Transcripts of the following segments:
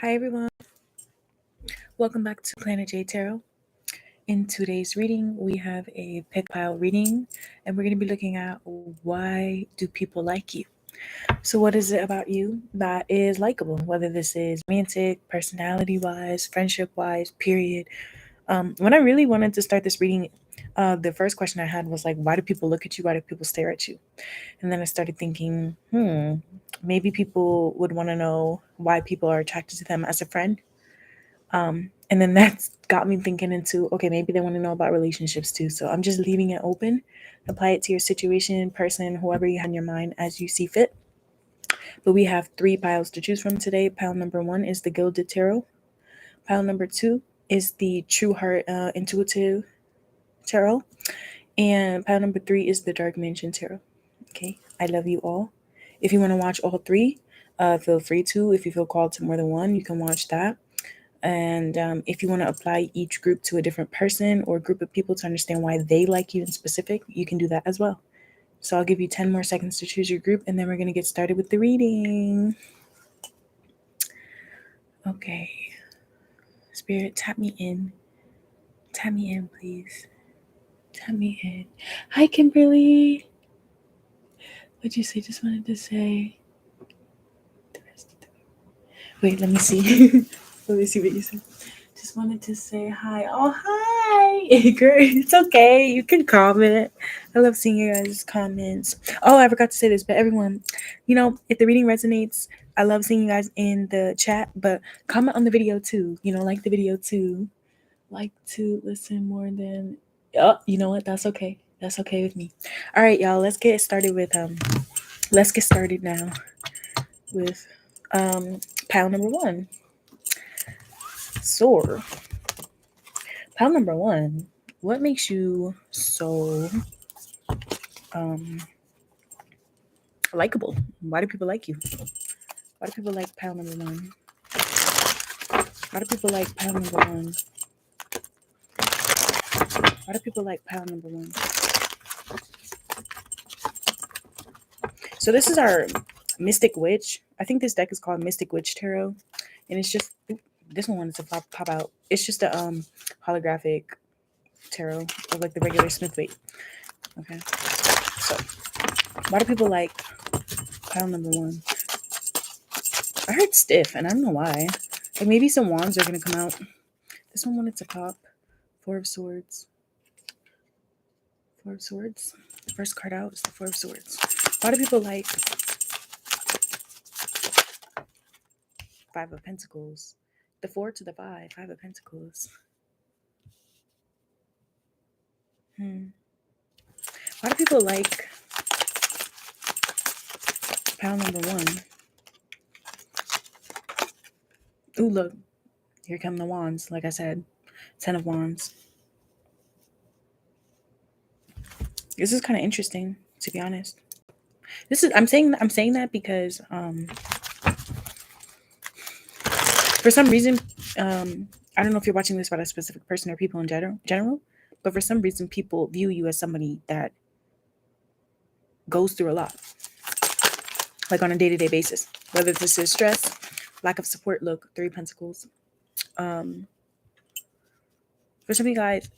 Hi everyone, welcome back to Planet J Tarot. In today's reading, we have a pick pile reading, and we're going to be looking at why do people like you? So, what is it about you that is likable? Whether this is romantic, personality wise, friendship wise, period. When I really wanted to start this reading, the first question I had was like, why do people look at you? Why do people stare at you? And then I started thinking, maybe people would want to know why people are attracted to them as a friend. And then that's got me thinking into, okay, maybe they want to know about relationships too. So I'm just leaving it open. Apply it to your situation, person, whoever you have in your mind as you see fit. But we have three piles to choose from today. Pile number one is the Gilded Tarot. Pile number two is the True Heart Intuitive Tarot. And pile number three is the Dark Mansion Tarot. Okay, I love you all. If you want to watch all three, feel free to. If you feel called to more than one, you can watch that. And if you want to apply each group to a different person or group of people to understand why they like you in specific, you can do that as well. So I'll give you 10 more seconds to choose your group, and then we're going to get started with the reading. Okay. Spirit, tap me in. Tap me in, please. Tap me in. Hi, Kimberly. What'd you say? Just wanted to say. Wait, let me see. Let me see what you said. Just wanted to say hi. Oh, hi. Girl, it's okay. You can comment. I love seeing you guys' comments. Oh, I forgot to say this, but everyone, if the reading resonates, I love seeing you guys in the chat, but comment on the video too. Like the video too. Like to listen more than. Oh, you know what? That's okay. That's okay with me. All right, y'all. Let's get started now with pile number one. Soar. Pile number one. What makes you so likable? Why do people like you? Why do people like pile number one? Why do people like pile number one? Why do people like pile number one? So this is our Mystic Witch. I think this deck is called Mystic Witch Tarot, and it's just this one wanted to pop out. It's just a holographic tarot of like the regular Smith-Waite. Okay, so why do people like pile number one? I heard stiff, and I don't know why. Like maybe some wands are gonna come out. This one wanted to pop. Four of Swords. Four of Swords. The first card out is the Four of Swords. Why do people like Five of Pentacles? The 4 to the 5. Five of Pentacles. Why do people like pile number one? Ooh, look. Here come the wands, like I said. 10 of Wands. This is kind of interesting, to be honest. I'm saying that because for some reason, I don't know if you're watching this about a specific person or people in general, but for some reason people view you as somebody that goes through a lot, like on a day-to-day basis, whether this is stress, lack of support. Look, 3 Pentacles. For some of you guys,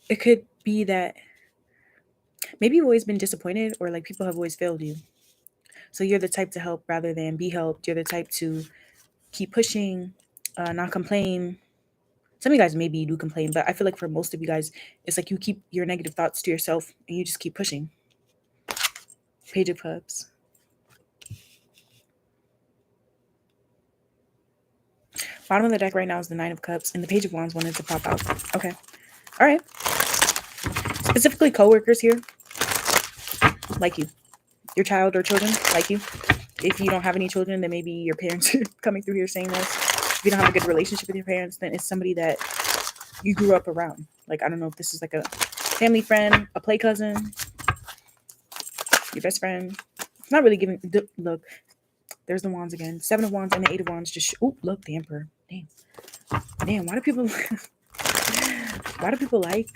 it could be that maybe you've always been disappointed, or like people have always failed you. So you're the type to help rather than be helped. You're the type to keep pushing, not complain. Some of you guys maybe do complain, but I feel like for most of you guys, it's like you keep your negative thoughts to yourself and you just keep pushing. Page of Cups. Bottom of the deck right now is the Nine of Cups, and the Page of Wands wanted to pop out. Okay. All right. Specifically coworkers here like you. Your child or children like you. If you don't have any children, then maybe your parents are coming through here saying this. If you don't have a good relationship with your parents, then it's somebody that you grew up around. Like, I don't know if this is like a family friend, a play cousin, your best friend. It's not really giving. Look, there's the Wands again. 7 of Wands and the 8 of Wands. Look, the Emperor. Damn. Why do people like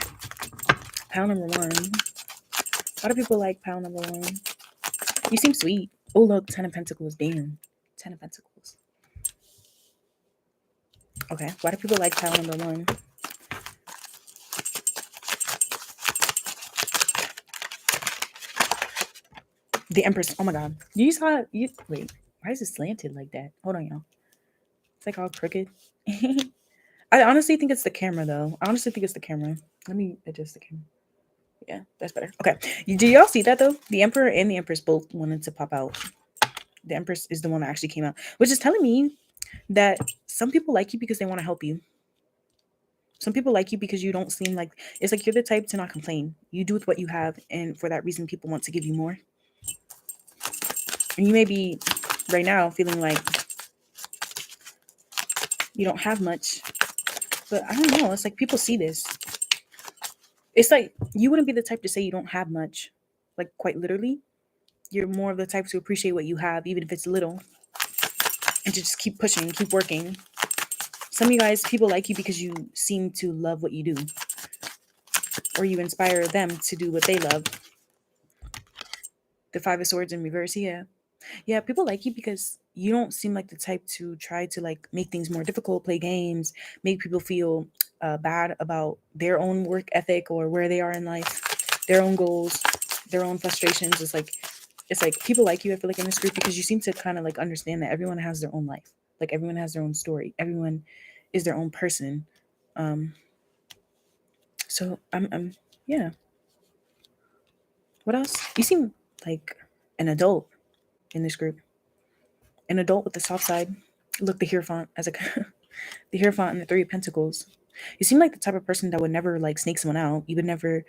pile number one? Why do people like pile number one? You seem sweet. Oh, look, 10 of Pentacles. Damn. 10 of Pentacles. Okay, why do people like pile number one? The Empress. Oh my god. You saw you wait, why is it slanted like that? Hold on, y'all. It's like all crooked. I honestly think it's the camera though. I honestly think it's the camera. Let me adjust the camera. Yeah, that's better. Okay. Do y'all see that though? The Emperor and the Empress both wanted to pop out. The Empress is the one that actually came out, which is telling me that some people like you because they want to help you. Some people like you because you don't seem like it's like you're the type to not complain. You do with what you have, and for that reason, people want to give you more. And you may be right now feeling like you don't have much, but I don't know. It's like people see this. It's like you wouldn't be the type to say you don't have much, like quite literally. You're more of the type to appreciate what you have, even if it's little, and to just keep pushing, keep working. Some of you guys, people like you because you seem to love what you do, or you inspire them to do what they love. The Five of Swords in reverse, yeah. Yeah, people like you because you don't seem like the type to try to like make things more difficult, play games, make people feel bad about their own work ethic or where they are in life, their own goals, their own frustrations. It's like people like you, I feel like, in this group because you seem to kind of like understand that everyone has their own life. Like everyone has their own story. Everyone is their own person. So I'm yeah. What else? You seem like an adult in this group. An adult with the soft side. Look, the Hierophant as a the Hierophant and the Three of Pentacles. You seem like the type of person that would never like snake someone out. You would never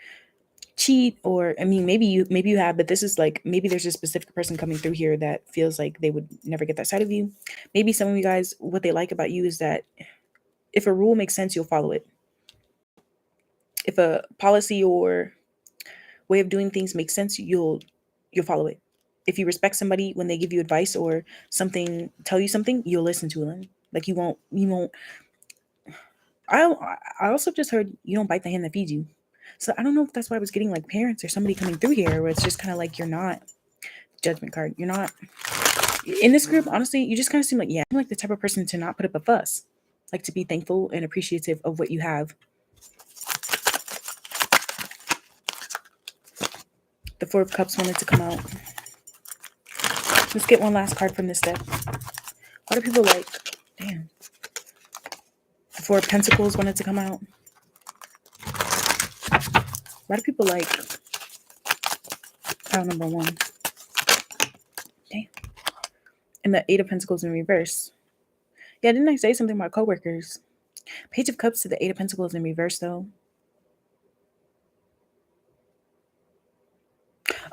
cheat, or I mean, maybe you have, but this is like maybe there's a specific person coming through here that feels like they would never get that side of you. Maybe some of you guys, what they like about you is that if a rule makes sense, you'll follow it. If a policy or way of doing things makes sense, you'll follow it. If you respect somebody when they give you advice or something, tell you something, you'll listen to them. Like you won't. I I also just heard you don't bite the hand that feeds you. So I don't know if that's why I was getting like parents or somebody coming through here where it's just kind of like you're not judgment card. You're not in this group. Honestly, you just kind of seem like, yeah, I'm like the type of person to not put up a fuss, like to be thankful and appreciative of what you have. The Four of Cups wanted to come out. Let's get one last card from this deck. Why do people like, damn. The Four of Pentacles wanted to come out. Why do people like pile number one? Damn. And the Eight of Pentacles in reverse. Yeah, didn't I say something about coworkers? Page of Cups to the Eight of Pentacles in reverse, though.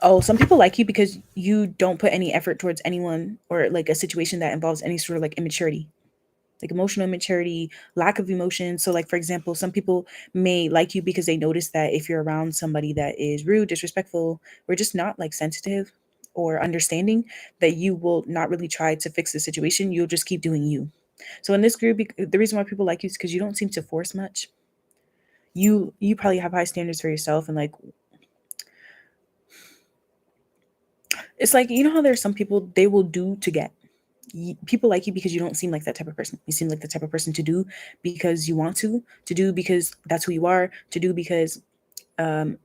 Oh, some people like you because you don't put any effort towards anyone or like a situation that involves any sort of like immaturity, like emotional immaturity, lack of emotion. So, like, for example, some people may like you because they notice that if you're around somebody that is rude, disrespectful, or just not like sensitive or understanding, that you will not really try to fix the situation. You'll just keep doing you. So in this group, the reason why people like you is because you don't seem to force much. You probably have high standards for yourself, and like it's like, you know how there's some people they will do to get. People like you because you don't seem like that type of person. You seem like the type of person to do because you want to do because that's who you are, to do because um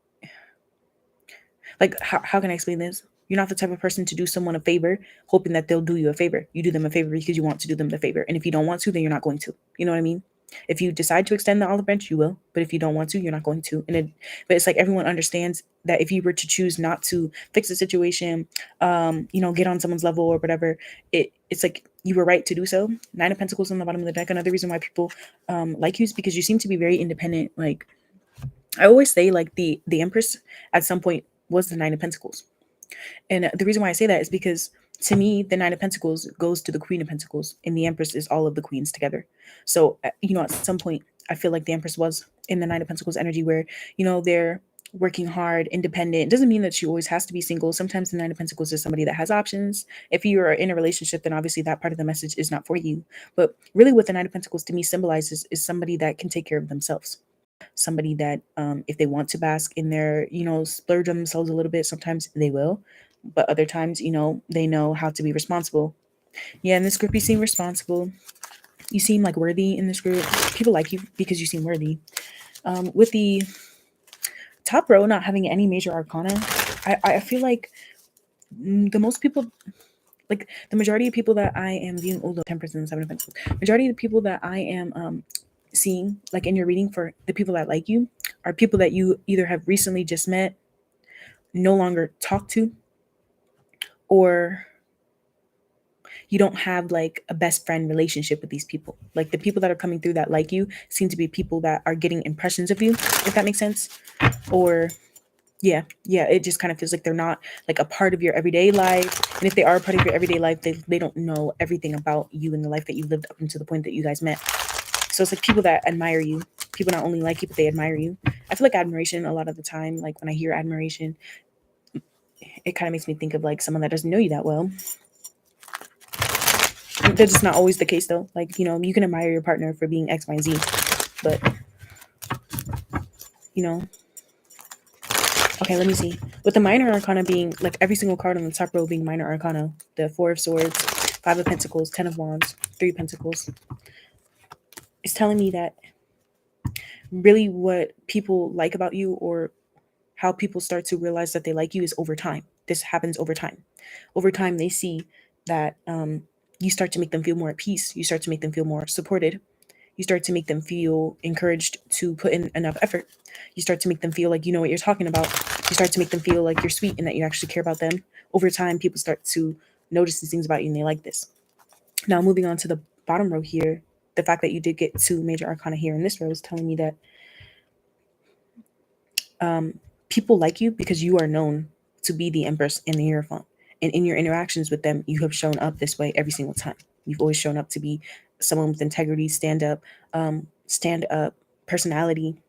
like how can I explain this? You're not the type of person to do someone a favor hoping that they'll do you a favor. You do them a favor because you want to do them the favor. And if you don't want to, then you're not going to. You know what I mean? If you decide to extend the olive branch, you will. But if you don't want to, you're not going to. But it's like everyone understands that if you were to choose not to fix the situation, get on someone's level or whatever, it's like you were right to do so. Nine of Pentacles on the bottom of the deck. Another reason why people like you is because you seem to be very independent. Like I always say, like the Empress at some point was the Nine of Pentacles. And the reason why I say that is because to me, the Nine of Pentacles goes to the Queen of Pentacles, and the Empress is all of the queens together. So, at some point, I feel like the Empress was in the Nine of Pentacles energy where, they're working hard, independent. It doesn't mean that she always has to be single. Sometimes the Nine of Pentacles is somebody that has options. If you are in a relationship, then obviously that part of the message is not for you. But really, what the Nine of Pentacles to me symbolizes is somebody that can take care of themselves. Somebody that if they want to bask in their, splurge on themselves a little bit, sometimes they will, but other times, they know how to be responsible. Yeah, in this group you seem responsible. You seem like worthy in this group. People like you because you seem worthy. With the top row not having any major arcana, I feel like the most people, like the majority of people that I am viewing, although 10% and 7 of Pentacles, majority of the people that I am seeing, like in your reading, for the people that like you, are people that you either have recently just met, no longer talk to, or you don't have like a best friend relationship with these people. Like the people that are coming through that like you seem to be people that are getting impressions of you, if that makes sense. Or yeah, it just kind of feels like they're not like a part of your everyday life. And if they are a part of your everyday life, they don't know everything about you and the life that you lived up until the point that you guys met. So it's like people that admire you. People not only like you, but they admire you. I feel like admiration a lot of the time, like when I hear admiration, it kind of makes me think of like someone that doesn't know you that well. That's just not always the case though. Like, you know, you can admire your partner for being X, Y, and Z, but you know. Okay, let me see. With the minor arcana being like every single card on the top row being minor arcana, the 4 of Swords, 5 of Pentacles, 10 of Wands, 3 of Pentacles, it's telling me that really what people like about you, or how people start to realize that they like you, is over time. This happens over time. Over time, they see that you start to make them feel more at peace. You start to make them feel more supported. You start to make them feel encouraged to put in enough effort. You start to make them feel like you know what you're talking about. You start to make them feel like you're sweet and that you actually care about them. Over time, people start to notice these things about you and they like this. Now, moving on to the bottom row here, the fact that you did get 2 major arcana here in this row is telling me that people like you because you are known to be the Empress and the Hierophant. And in your interactions with them, you have shown up this way every single time. You've always shown up to be someone with integrity, stand up personality.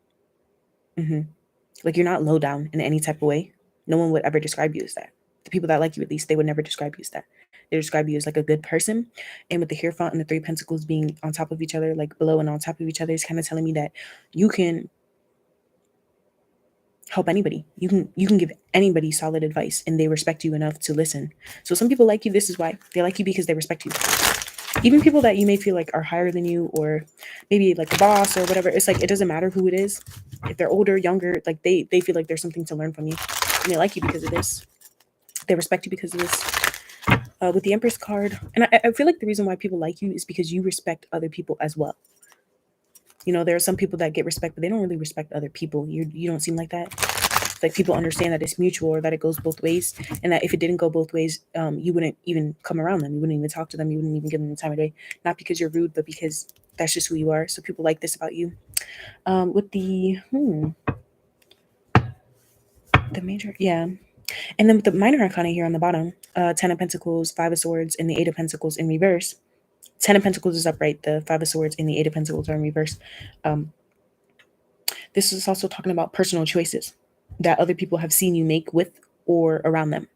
Like you're not low down in any type of way. No one would ever describe you as that. The people that like you, at least, they would never describe you as that. They describe you as like a good person. And with the Hierophant and the 3 Pentacles being on top of each other, like below and on top of each other, is kind of telling me that you can help anybody. You can give anybody solid advice and they respect you enough to listen. So some people like you. This is why they like you, because they respect you. Even people that you may feel like are higher than you, or maybe like a boss or whatever, it's like it doesn't matter who it is. If they're older, younger, like they feel like there's something to learn from you, and they like you because of this. They respect you because of this. With the Empress card, and I feel like the reason why people like you is because you respect other people as well. You know, there are some people that get respect, but they don't really respect other people. You don't seem like that. Like people understand that it's mutual, or that it goes both ways, and that if it didn't go both ways, you wouldn't even come around them. You wouldn't even talk to them. You wouldn't even give them the time of day. Not because you're rude, but because that's just who you are. So people like this about you. With the major, yeah. And then with the minor arcana here on the bottom, 10 of Pentacles, 5 of Swords, and the 8 of Pentacles in reverse. 10 of Pentacles is upright. The 5 of Swords and the 8 of Pentacles are in reverse. This is also talking about personal choices that other people have seen you make with or around them.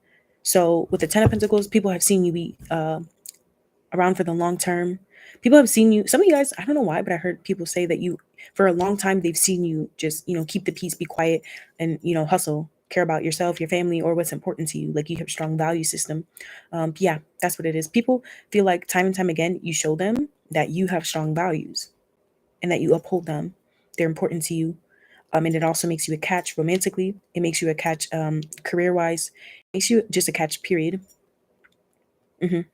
So with the 10 of Pentacles, people have seen you be around for the long term. People have seen you. Some of you guys, I don't know why, but I heard people say that you, for a long time, they've seen you just, keep the peace, be quiet, and, hustle, care about yourself, your family, or what's important to you. Like you have a strong value system. Yeah, that's what it is. People feel like time and time again, you show them that you have strong values and that you uphold them. They're important to you. And it also makes you a catch romantically. It makes you a catch career-wise. It makes you just a catch, period. With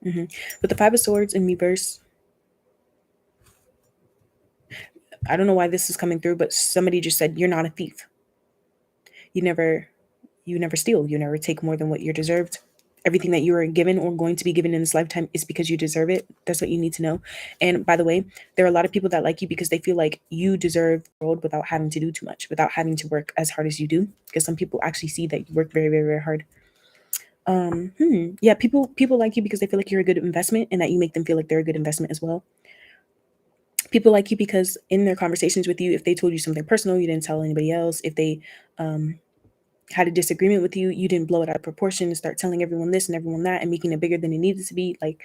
the 5 of Swords in reverse, I don't know why this is coming through, but somebody just said, you're not a thief. You never steal. You never take more than what you're deserved. Everything that you are given or going to be given in this lifetime is because you deserve it. That's what you need to know. And by the way, there are a lot of people that like you because they feel like you deserve the world without having to do too much, without having to work as hard as you do. Because some people actually see that you work very, very, very hard. Yeah, people like you because they feel like you're a good investment and that you make them feel like they're a good investment as well. People like you because in their conversations with you, if they told you something personal, you didn't tell anybody else. If they had a disagreement with you, you didn't blow it out of proportion and start telling everyone this and everyone that and making it bigger than it needed to be. Like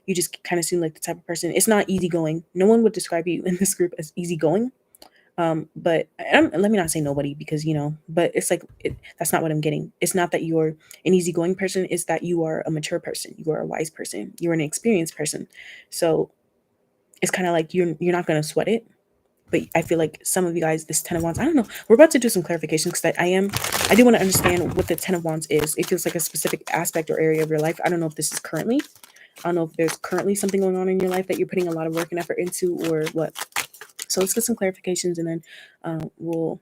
you just kind of seem like the type of person. It's not easygoing. No one would describe you in this group as easygoing. But let me not say nobody because, but it's like, that's not what I'm getting. It's not that you're an easygoing person. It's that you are a mature person. You are a wise person. You're an experienced person. So it's kind of like you're not going to sweat it. But I feel like some of you guys, this 10 of Wands, I don't know. We're about to do some clarifications because I do want to understand what the 10 of Wands is. It feels like a specific aspect or area of your life. I don't know if this is currently. I don't know if there's currently something going on in your life that you're putting a lot of work and effort into or what. So let's get some clarifications and then we'll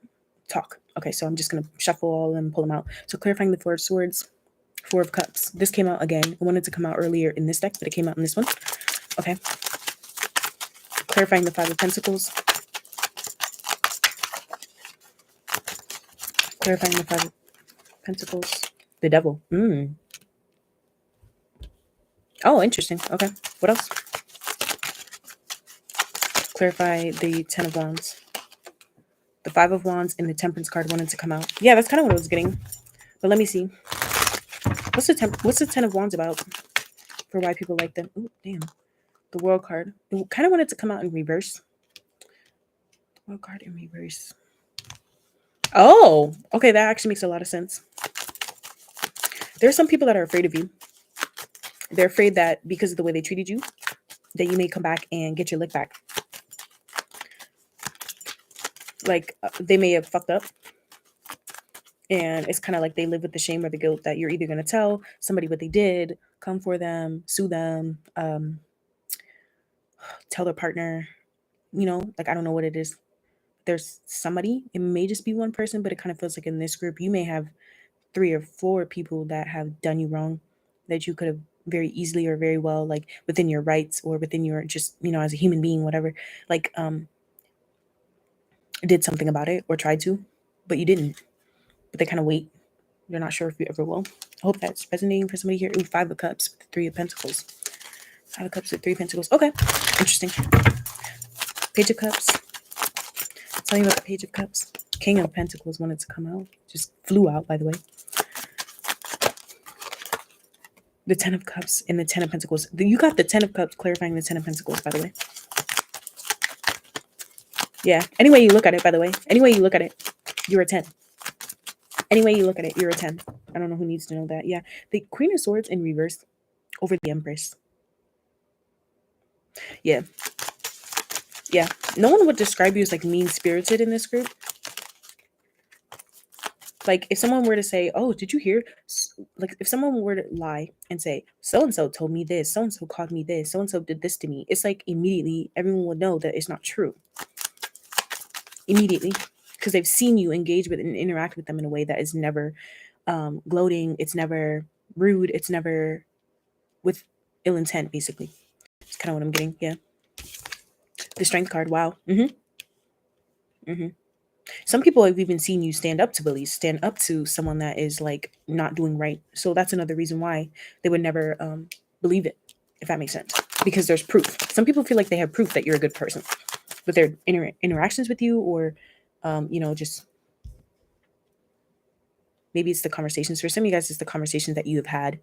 talk. Okay, so I'm just going to shuffle all of them and pull them out. So clarifying the Four of Swords, Four of Cups. This came out again. I wanted to come out earlier in this deck, but it came out in this one. Okay. Clarifying the Five of Pentacles. Clarifying the Five of Pentacles. The Devil. Oh, interesting. Okay. What else? Clarify the 10 of Wands. The Five of Wands and the Temperance card wanted to come out. Yeah, that's kind of what I was getting. But let me see. What's the 10 of Wands about? For why people like them. Oh, damn. The World card. It kind of wanted to come out in reverse. The World card in reverse. Oh, okay. That actually makes a lot of sense. There are some people that are afraid of you. They're afraid that because of the way they treated you, that you may come back and get your lick back. Like they may have fucked up. And it's kind of like they live with the shame or the guilt that you're either going to tell somebody what they did, come for them, sue them, tell their partner, like I don't know what it is. There's somebody, it may just be one person, but it kind of feels like in this group, you may have 3 or 4 people that have done you wrong that you could have very easily or very well, like within your rights or within your just, as a human being, whatever, like did something about it or tried to, but you didn't. But they kind of wait. They're not sure if you ever will. I hope that's resonating for somebody here. Ooh, 5 of Cups, 3 of Pentacles. 5 of Cups with 3 of Pentacles. Okay, interesting. Page of Cups. Tell you about the Page of Cups. King of Pentacles wanted to come out. Just flew out, by the way. The 10 of Cups and the 10 of Pentacles. You got the 10 of Cups clarifying the 10 of Pentacles, by the way. Yeah, any way you look at it, by the way. Any way you look at it, you're a 10. Any way you look at it, you're a 10. I don't know who needs to know that. Yeah, the Queen of Swords in reverse over the Empress. Yeah. Yeah. No one would describe you as like mean-spirited in this group. Like if someone were to say, oh, did you hear? Like if someone were to lie and say, so-and-so told me this, so-and-so called me this, so-and-so did this to me. It's like immediately everyone would know that it's not true. Immediately. Because they've seen you engage with and interact with them in a way that is never gloating. It's never rude. It's never with ill intent, basically. It's kind of what I'm getting. Yeah. The Strength card. Wow. Some people have even seen you stand up to bullies, stand up to someone that is like not doing right. So that's another reason why they would never believe it, if that makes sense. Because there's proof. Some people feel like they have proof that you're a good person with their interactions with you, or just maybe it's the conversations. For some of you guys, it's the conversations that you have had.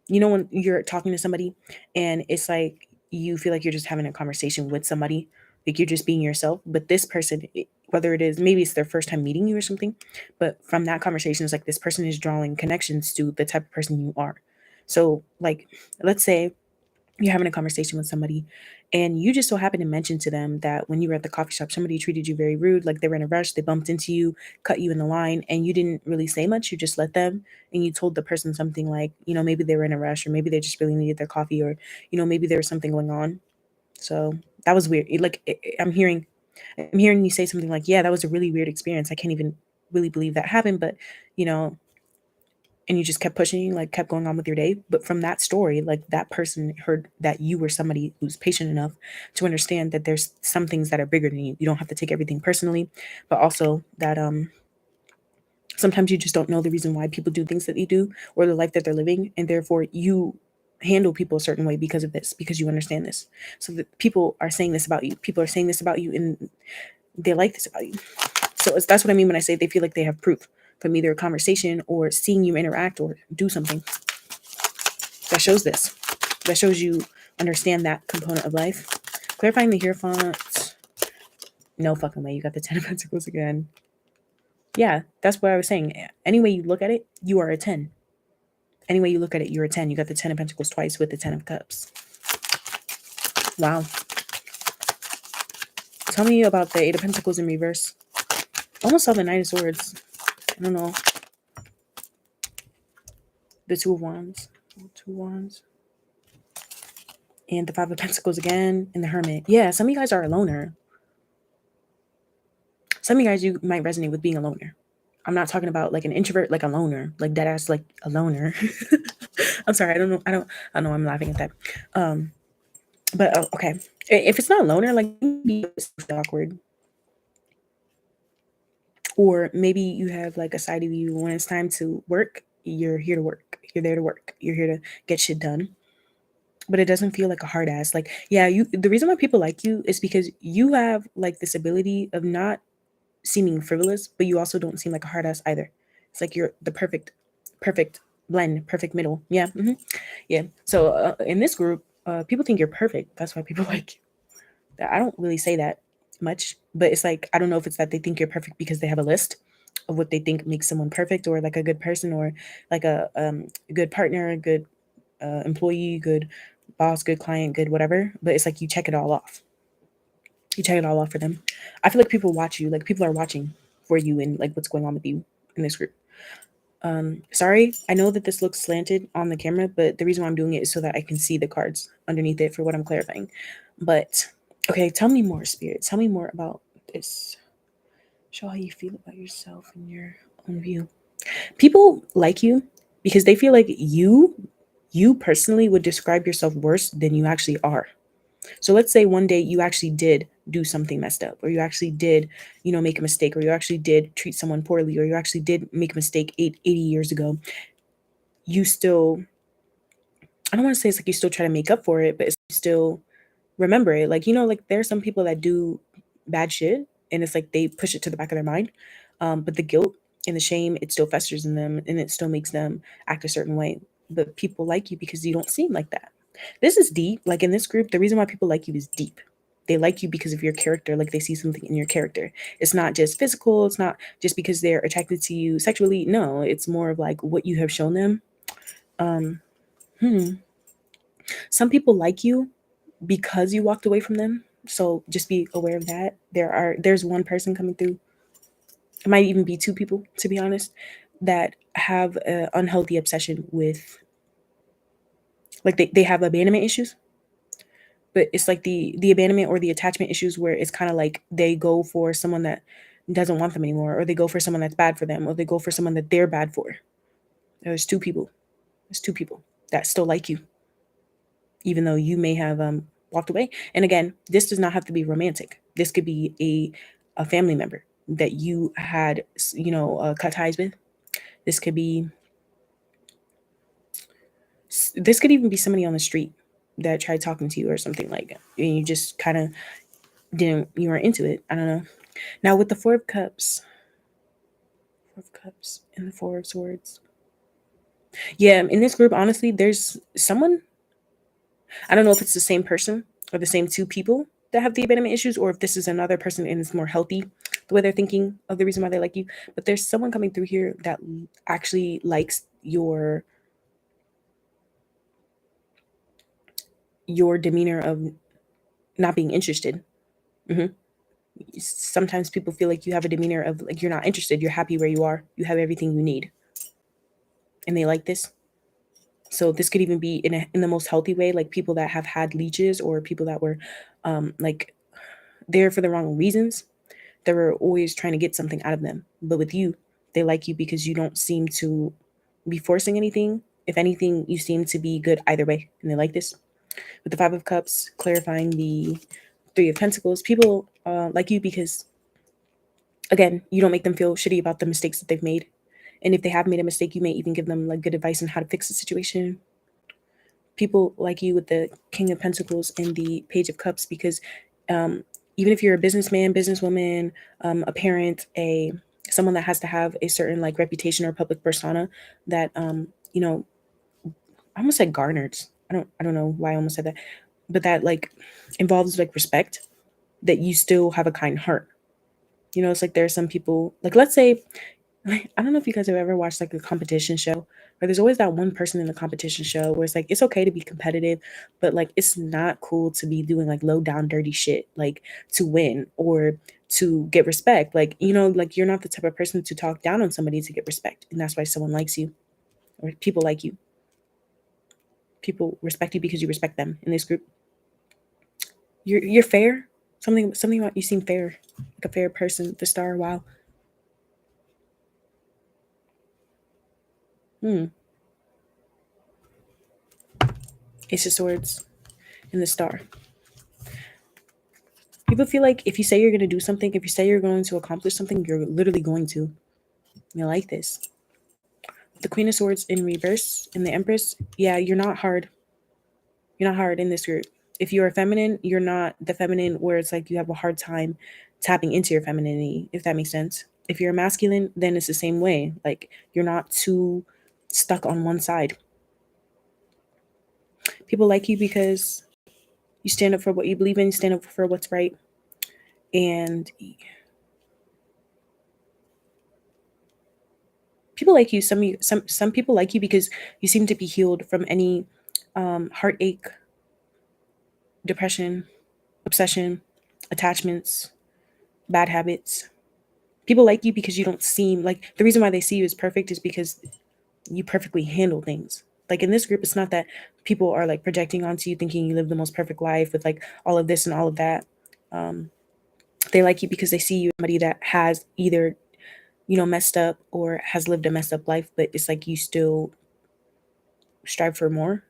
When you're talking to somebody and it's like you feel like you're just having a conversation with somebody, like you're just being yourself, but this person, whether it is maybe it's their first time meeting you or something, but from that conversation, it's like this person is drawing connections to the type of person you are. So like, let's say you're having a conversation with somebody and you just so happen to mention to them that when you were at the coffee shop, somebody treated you very rude, like they were in a rush, they bumped into you, cut you in the line, and you didn't really say much. You just let them, and you told the person something like, maybe they were in a rush, or maybe they just really needed their coffee, or, maybe there was something going on. So that was weird. I'm hearing you say something like, yeah, that was a really weird experience. I can't even really believe that happened, but, and you just kept pushing, like kept going on with your day. But from that story, like that person heard that you were somebody who's patient enough to understand that there's some things that are bigger than you. You don't have to take everything personally, but also that sometimes you just don't know the reason why people do things that they do or the life that they're living, and therefore you handle people a certain way because of this, because you understand this. So that people are saying this about you. People are saying this about you, and they like this about you. So that's what I mean when I say they feel like they have proof from either a conversation or seeing you interact or do something that shows this. That shows you understand that component of life. Clarifying the Hierophant. No fucking way. You got the 10 of Pentacles again. Yeah, that's what I was saying. Any way you look at it, you are a 10. Any way you look at it, you're a 10. You got the 10 of Pentacles twice with the 10 of Cups. Wow. Tell me about the Eight of Pentacles in reverse. Almost saw the Nine of Swords. I don't know. The Two of Wands. Two Wands. And the Five of Pentacles again. And the Hermit. Yeah, some of you guys are a loner. Some of you guys, you might resonate with being a loner. I'm not talking about like an introvert, like a loner. Like dead ass, like a loner. I'm sorry. I know I'm laughing at that. But okay. If it's not a loner, like be awkward. Or maybe you have like a side of you when it's time to work, you're here to work. You're there to work. You're here to get shit done. But it doesn't feel like a hard ass. Like, yeah, the reason why people like you is because you have like this ability of not seeming frivolous, but you also don't seem like a hard ass either. It's like you're the perfect blend, perfect middle. Yeah. Yeah. So in this group, people think you're perfect. That's why people like you. I don't really say that much, but it's like, I don't know if it's that they think you're perfect because they have a list of what they think makes someone perfect, or like a good person, or like a good partner, a good employee, good boss, good client, good whatever. But it's like you check it all off. You check it all off for them. I feel like people watch you, like people are watching for you and like what's going on with you in this group. Sorry, I know that this looks slanted on the camera, but the reason why I'm doing it is so that I can see the cards underneath it for what I'm clarifying. But okay, tell me more, Spirit. Tell me more about this. Show how you feel about yourself and your own view. People like you because they feel like you personally would describe yourself worse than you actually are. So let's say one day you actually did do something messed up, or you actually did, make a mistake, or you actually did treat someone poorly, or you actually did make a mistake 80 years ago. You still, I don't want to say it's like you still try to make up for it, but it's still remember it. Like, like there are some people that do bad shit and it's like they push it to the back of their mind. But the guilt and the shame, it still festers in them and it still makes them act a certain way. But people like you because you don't seem like that. This is deep. Like in this group, the reason why people like you is deep. They like you because of your character. Like they see something in your character. It's not just physical. It's not just because they're attracted to you sexually. No, it's more of like what you have shown them. Um, Some people like you because you walked away from them. So just be aware of that. There's one person coming through. It might even be two people, to be honest, that have an unhealthy obsession with, like they have abandonment issues. But it's like the abandonment or the attachment issues where it's kind of like they go for someone that doesn't want them anymore, or they go for someone that's bad for them, or they go for someone that they're bad for. There's two people. There's two people that still like you, even though you may have walked away. And again, this does not have to be romantic. This could be a family member that you had, cut ties with. This could be, this could even be somebody on the street that tried talking to you or something like that. And you just kind of you weren't into it. I don't know. Now with the Four of Cups and the Four of Swords. Yeah, in this group, honestly, there's someone, I don't know if it's the same person or the same two people that have the abandonment issues, or if this is another person and it's more healthy the way they're thinking of the reason why they like you. But there's someone coming through here that actually likes your demeanor of not being interested. hmm Sometimes people feel like you have a demeanor of like you're not interested, you're happy where you are, you have everything you need, and they like this. So this could even be in the most healthy way, like people that have had leeches, or people that were like there for the wrong reasons. They were always trying to get something out of them. But with you, they like you because you don't seem to be forcing anything. If anything, you seem to be good either way, and they like this. With the Five of Cups, clarifying the Three of Pentacles, people like you because, again, you don't make them feel shitty about the mistakes that they've made. And if they have made a mistake, you may even give them like good advice on how to fix the situation. People like you with the King of Pentacles and the Page of Cups because even if you're a businessman, businesswoman, a parent, someone that has to have a certain like reputation or public persona that I almost said garnered. I don't know why I almost said that, but that like involves like respect, that you still have a kind heart. It's like there are some people, like let's say, I don't know if you guys have ever watched like a competition show or there's always that one person in the competition show where it's like, it's okay to be competitive, but like, it's not cool to be doing like low down dirty shit, like to win or to get respect. Like, you know, like you're not the type of person to talk down on somebody to get respect. And that's why someone likes you, or people like you. People respect you because you respect them in this group. You're fair. Something about you seem fair, like a fair person. The star, wow. Ace of Swords and the star. People feel like if you say you're going to do something, if you say you're going to accomplish something, you're literally going to. You like this. The Queen of Swords in reverse and the Empress, yeah, you're not hard. You're not hard in this group. If you're a feminine, you're not the feminine where it's like you have a hard time tapping into your femininity, if that makes sense. If you're a masculine, then it's the same way. Like you're not too stuck on one side. People like you because you stand up for what you believe in, you stand up for what's right. And people like you. Some people like you because you seem to be healed from any heartache, depression, obsession, attachments, bad habits. People like you because you don't seem like, the reason why they see you as perfect is because you perfectly handle things. Like in this group, it's not that people are like projecting onto you thinking you live the most perfect life with like all of this and all of that. They like you because they see you as somebody that has either, you know, messed up or has lived a messed up life, but it's like you still strive for more,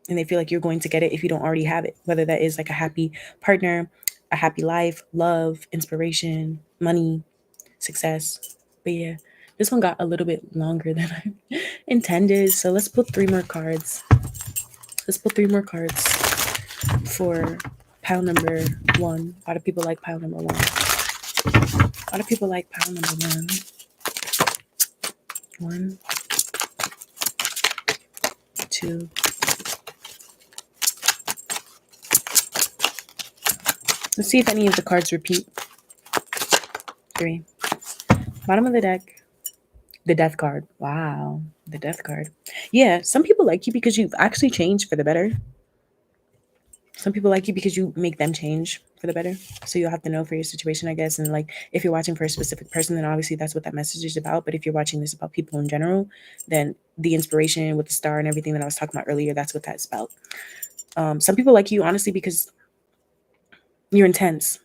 and they feel like you're going to get it if you don't already have it, whether that is like a happy partner, a happy life, love, inspiration, money, success. But yeah, this one got a little bit longer than I intended, so let's put 3 more cards. Let's put 3 more cards for pile number 1. A lot of people like pile number 1. A lot of people like pile number 1. 1, 2. Let's see if any of the cards repeat. 3. Bottom of the deck. The death card. Wow. The death card. Yeah, some people like you because you've actually changed for the better. Some people like you because you make them change for the better. So you'll have to know for your situation, I guess. And like, if you're watching for a specific person, then obviously that's what that message is about. But if you're watching this about people in general, then the inspiration with the star and everything that I was talking about earlier, that's what that's about. Some people like you, honestly, because you're intense.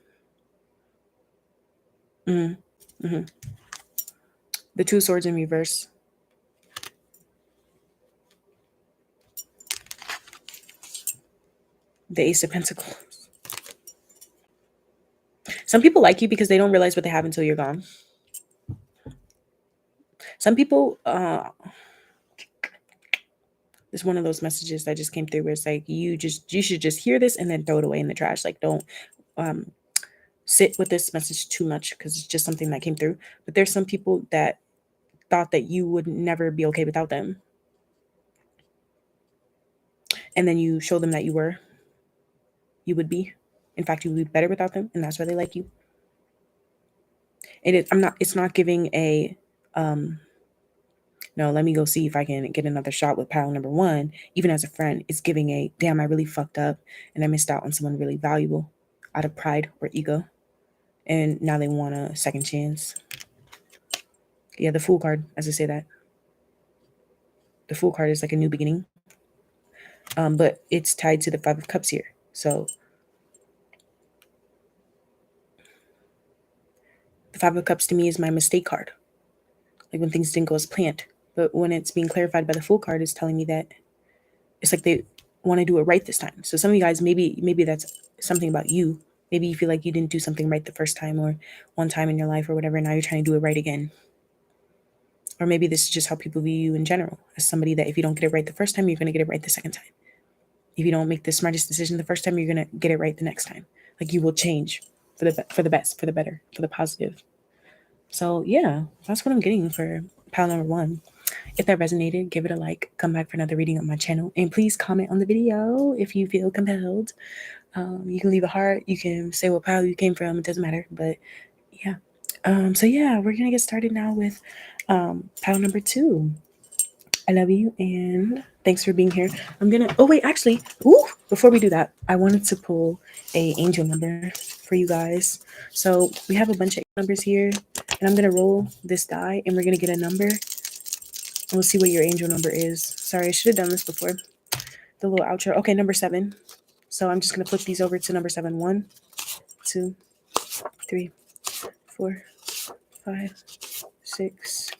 Mm-hmm. The 2 swords in reverse. The Ace of Pentacles. Some people like you because they don't realize what they have until you're gone. Some people, it's one of those messages that just came through where it's like, you should just hear this and then throw it away in the trash. Like, don't sit with this message too much because it's just something that came through. But there's some people that thought that you would never be okay without them. And then you show them that you would be. In fact, you would be better without them. And that's why they like you. It's not giving a, no, let me go see if I can get another shot with pile number 1. Even as a friend, it's giving a, damn, I really fucked up and I missed out on someone really valuable out of pride or ego. And now they want a second chance. Yeah, the Fool card, as I say that. The Fool card is like a new beginning. But it's tied to the 5 of Cups here. So the 5 of Cups to me is my mistake card. Like when things didn't go as planned. But when it's being clarified by the Fool card, it's telling me that it's like they want to do it right this time. So some of you guys, maybe that's something about you. Maybe you feel like you didn't do something right the first time or one time in your life or whatever. Now you're trying to do it right again. Or maybe this is just how people view you in general, as somebody that if you don't get it right the first time, you're going to get it right the second time. If you don't make the smartest decision the first time, you're going to get it right the next time. Like you will change for the best, for the better, for the positive. So yeah, that's what I'm getting for pile number 1. If that resonated, give it a like, come back for another reading on my channel, and please comment on the video if you feel compelled. You can leave a heart, you can say what pile you came from, it doesn't matter, but yeah. So yeah, we're gonna get started now with pile number 2. I love you and thanks for being here. I'm gonna. Oh wait, actually, ooh, before we do that, I wanted to pull a angel number for you guys. So we have a bunch of numbers here, and I'm gonna roll this die, and we're gonna get a number, and we'll see what your angel number is. Sorry, I should have done this before. The little outro. Okay, number 7. So I'm just gonna flip these over to number 7. 1, 2, 3, 4, 5, 6,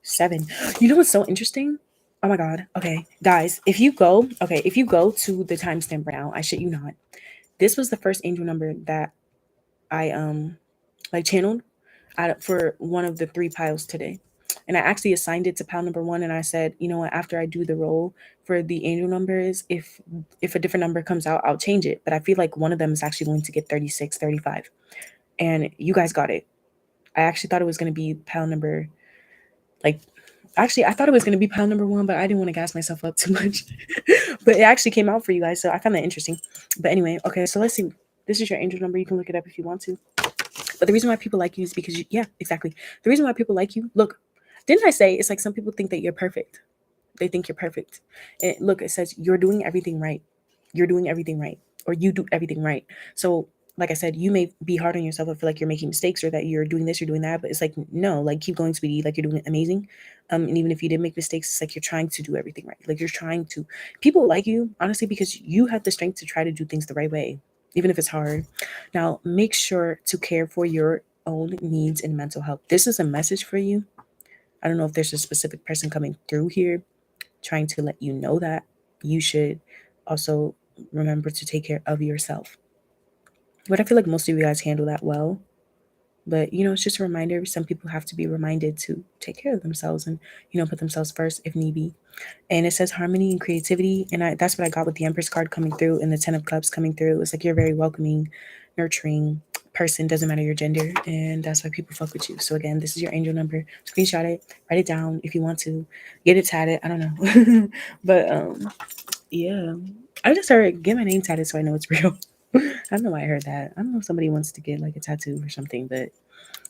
7. You know what's so interesting? Oh my god. Okay, guys, if you go to the timestamp right now, I shit you not. This was the first angel number that I like channeled out for one of the 3 piles today. And I actually assigned it to pile number 1, and I said, you know what, after I do the roll for the angel numbers, if a different number comes out, I'll change it. But I feel like one of them is actually going to get 36, 35. And you guys got it. I actually thought it was going to be pile number, like, actually, I thought it was going to be pile number 1, but I didn't want to gas myself up too much. But it actually came out for you guys, so I found that interesting. But anyway, okay, so let's see. This is your angel number. You can look it up if you want to. But the reason why people like you is because yeah, exactly. The reason why people like you, look, didn't I say it's like some people think that you're perfect? They think you're perfect. And look, it says you're doing everything right. You're doing everything right. Or you do everything right. So like I said, you may be hard on yourself or feel like you're making mistakes or that you're doing this, you're doing that, but it's like, no, like keep going, sweetie, like you're doing amazing. And even if you did make mistakes, it's like you're trying to do everything right. Like you're trying to, people like you, honestly, because you have the strength to try to do things the right way, even if it's hard. Now, make sure to care for your own needs and mental health. This is a message for you. I don't know if there's a specific person coming through here trying to let you know that you should also remember to take care of yourself. But I feel like most of you guys handle that well. But, you know, it's just a reminder. Some people have to be reminded to take care of themselves and, you know, put themselves first if need be. And it says harmony and creativity. And that's what I got with the Empress card coming through and the 10 of Cups coming through. It's like you're a very welcoming, nurturing person. Doesn't matter your gender. And that's why people fuck with you. So again, this is your angel number. Screenshot it. Write it down if you want to. Get it tatted. I don't know. But yeah. I just started get my name tatted so I know it's real. I don't know why I heard that. I don't know if somebody wants to get like a tattoo or something, but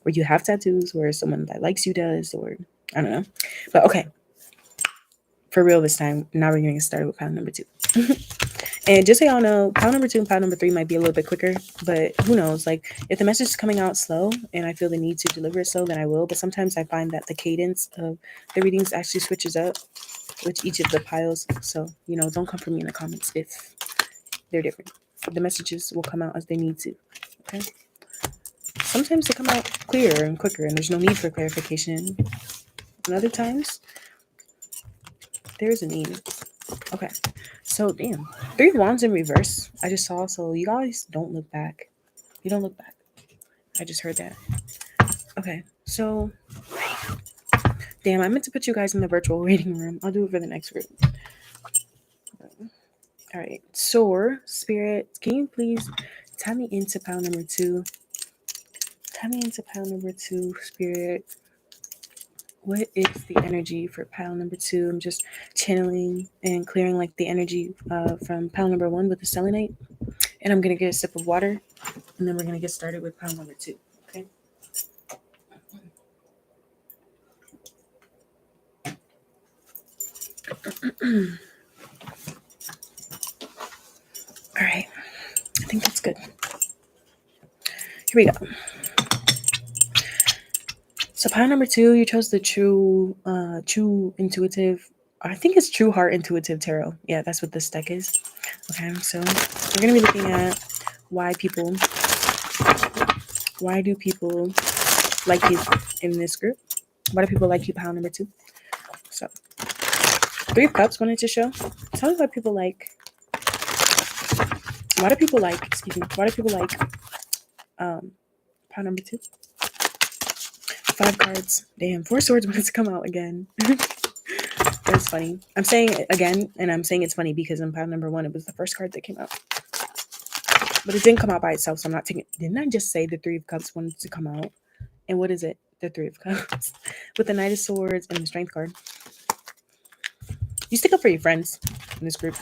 or you have tattoos or someone that likes you does, or I don't know. But okay, for real this time, now we're going to get started with pile number 2. And just so y'all know, pile number 2 and pile number 3 might be a little bit quicker, but who knows? Like if the message is coming out slow and I feel the need to deliver it slow, then I will. But sometimes I find that the cadence of the readings actually switches up with each of the piles. So, you know, don't come for me in the comments if they're different. The messages will come out as they need to. Okay. Sometimes they come out clearer and quicker, and there's no need for clarification. And other times, there is a need. Okay. So, damn. 3 wands in reverse. I just saw. So, you guys don't look back. You don't look back. I just heard that. Okay. So, damn, I meant to put you guys in the virtual reading room. I'll do it for the next group. All right. Soar, Spirit, can you please tie me into pile number 2? Tie me into pile number 2, Spirit. What is the energy for pile number 2? I'm just channeling and clearing like the energy from pile number 1 with the selenite. And I'm going to get a sip of water. And then we're going to get started with pile number 2. Okay. All right. I think that's good. Here we go. So pile number 2, you chose the true intuitive. I think it's True Heart Intuitive Tarot. Yeah, that's what this deck is. Okay, so we're going to be looking at why do people like you in this group? Why do people like you, pile number 2? So 3 of Cups wanted to show. Tell me why do people like pile number 2? 5 cards. Damn, 4 swords wanted to come out again. That's funny. I'm saying it again, and I'm saying it's funny because in pile number 1, it was the first card that came out. But it didn't come out by itself, so I'm not taking it. Didn't I just say the 3 of Cups wanted to come out? And what is it? The 3 of Cups. With the Knight of Swords and the Strength card. You stick up for your friends in this group.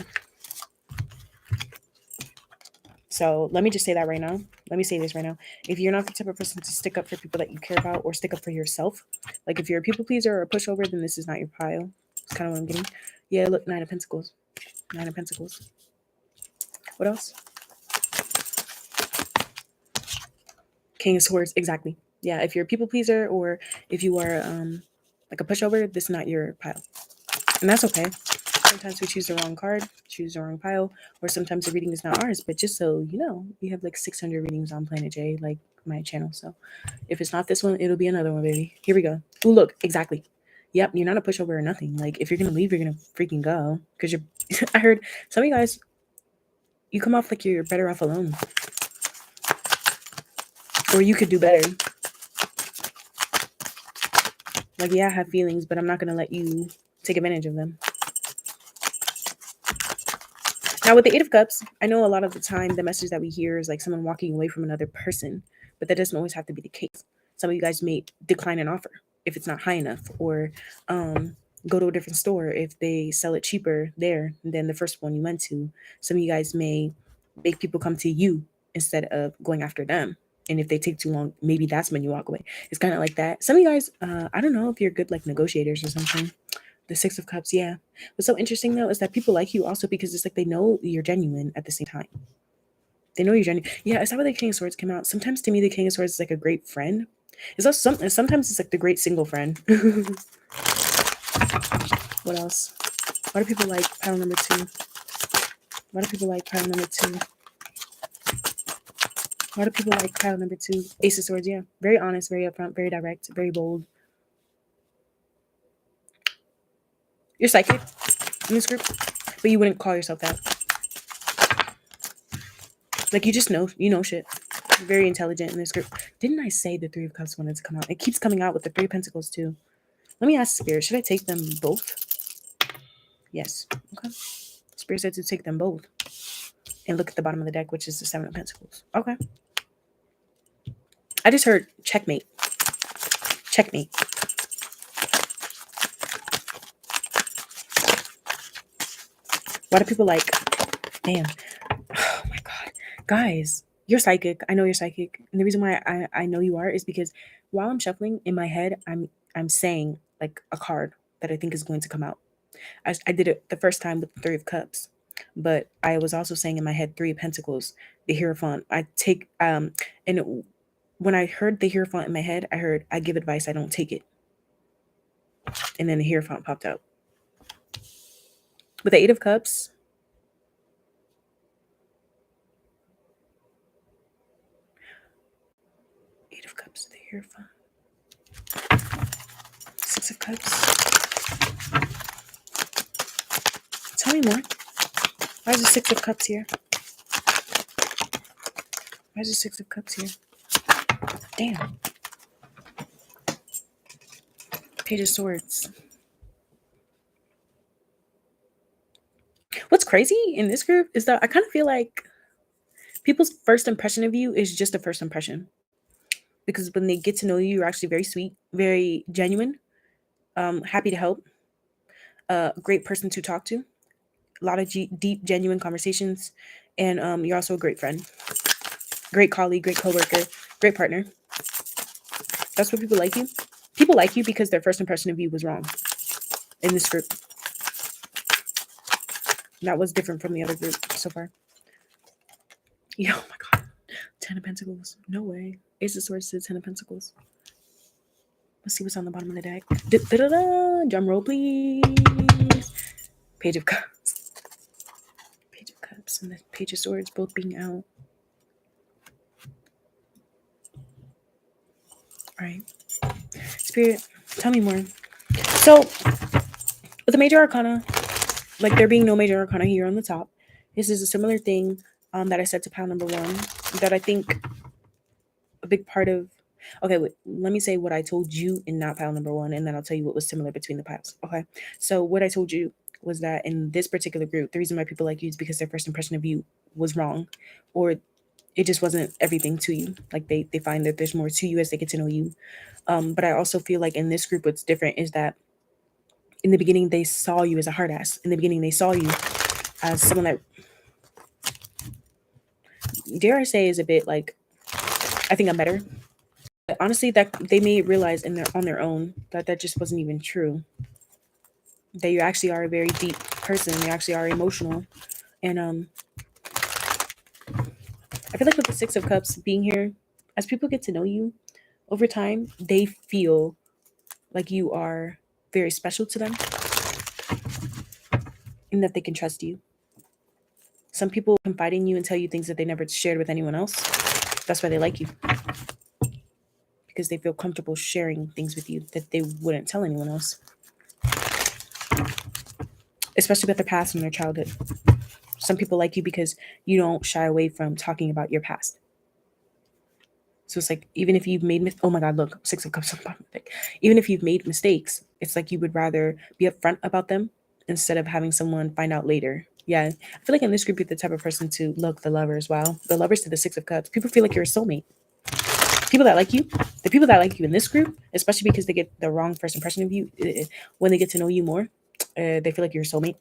So let me just say that right now. Let me say this right now. If you're not the type of person to stick up for people that you care about or stick up for yourself, like if you're a people pleaser or a pushover, then this is not your pile. kind of what I'm getting. Yeah, look, Nine of Pentacles. Nine of Pentacles. What else? King of Swords. Exactly. Yeah, if you're a people pleaser or if you are like a pushover, this is not your pile. And that's okay. Sometimes we choose the wrong card, choose the wrong pile, or sometimes the reading is not ours. But just so you know, we have like 600 readings on Planet J, like my channel. So if it's not this one, it'll be another one, baby. Here we go. Ooh, look, exactly. Yep, you're not a pushover or nothing. Like if you're gonna leave, you're gonna freaking go. Because you're I heard some of you guys, you come off like you're better off alone. Or you could do better. Like, yeah, I have feelings, but I'm not gonna let you take advantage of them. Now, with the Eight of Cups, I know a lot of the time the message that we hear is like someone walking away from another person, but that doesn't always have to be the case. Some of you guys may decline an offer if it's not high enough, or go to a different store if they sell it cheaper there than the first one you went to. Some of you guys may make people come to you instead of going after them. And if they take too long, maybe that's when you walk away. It's kind of like that. Some of you guys, I don't know if you're good like negotiators or something. The Six of Cups, yeah. What's so interesting though is that people like you also because it's like they know you're genuine at the same time. They know you're genuine. Yeah, is that why the King of Swords came out? Sometimes to me, the King of Swords is like a great friend. It's also sometimes it's like the great single friend. What else? Why do people like pile number 2? Why do people like pile number 2? Why do people like pile number 2? Ace of Swords, yeah. Very honest, very upfront, very direct, very bold. You're psychic in this group, but you wouldn't call yourself that. Like you just know, you know shit. You're very intelligent in this group. Didn't I say the Three of Cups wanted to come out? It keeps coming out with the Three of Pentacles too. Let me ask Spirit, should I take them both? Yes. Okay. Spirit said to take them both. And look at the bottom of the deck, which is the Seven of Pentacles. Okay. I just heard checkmate. Checkmate. Why do people like, damn. Oh my God. Guys, you're psychic. I know you're psychic. And the reason why I know you are is because while I'm shuffling in my head, I'm saying like a card that I think is going to come out. I did it the first time with the Three of Cups, but I was also saying in my head Three of Pentacles, the Hierophant. I take when I heard the Hierophant in my head, I heard I give advice, I don't take it. And then the Hierophant popped out. With the Eight of Cups, Eight of Cups, the Hierophant. Six of Cups. Tell me more. Why is the Six of Cups here? Why is the Six of Cups here? Damn. Page of Swords. What's crazy in this group is that I kind of feel like people's first impression of you is just a first impression. Because when they get to know you, you're actually very sweet, very genuine, happy to help, a great person to talk to, a lot of deep, genuine conversations, and you're also a great friend, great colleague, great coworker, great partner. That's what people like you. People like you because their first impression of you was wrong in this group. That was different from the other group so far. Yeah, oh my God. 10 of Pentacles. No way. Ace of Swords to 10 of Pentacles. Let's see what's on the bottom of the deck. Drum roll, please. Page of Cups. Page of Cups and the Page of Swords both being out. All right. Spirit, tell me more. So, with the Major Arcana, like there being no Major Arcana here on the top, this is a similar thing that I said to pile number 1 that I think a big part of. Okay, wait, let me say what I told you in not pile number 1, and then I'll tell you what was similar between the piles. Okay, so what I told you was that in this particular group, the reason why people like you is because their first impression of you was wrong, or it just wasn't everything to you. Like they find that there's more to you as they get to know you. But I also feel like in this group, what's different is that in the beginning, they saw you as a hard ass. In the beginning, they saw you as someone that, dare I say, is a bit like, I think I'm better. But honestly, that they may realize on their own that just wasn't even true. that you actually are a very deep person. You actually are emotional. And I feel like with the Six of Cups being here, as people get to know you over time, they feel like you are very special to them and that they can trust you. Some people confide in you and tell you things that they never shared with anyone else. That's why they like you, because they feel comfortable sharing things with you that they wouldn't tell anyone else, especially about their past and their childhood. Some people like you because you don't shy away from talking about your past. So it's like, even if you've made, oh my God, look, Six of Cups. Even if you've made mistakes, it's like you would rather be upfront about them instead of having someone find out later. Yeah, I feel like in this group, you're the type of person to look, the lovers. Wow, the lovers to the Six of Cups. People feel like you're a soulmate. People that like you, the people that like you in this group, especially because they get the wrong first impression of you, when they get to know you more, they feel like you're a soulmate.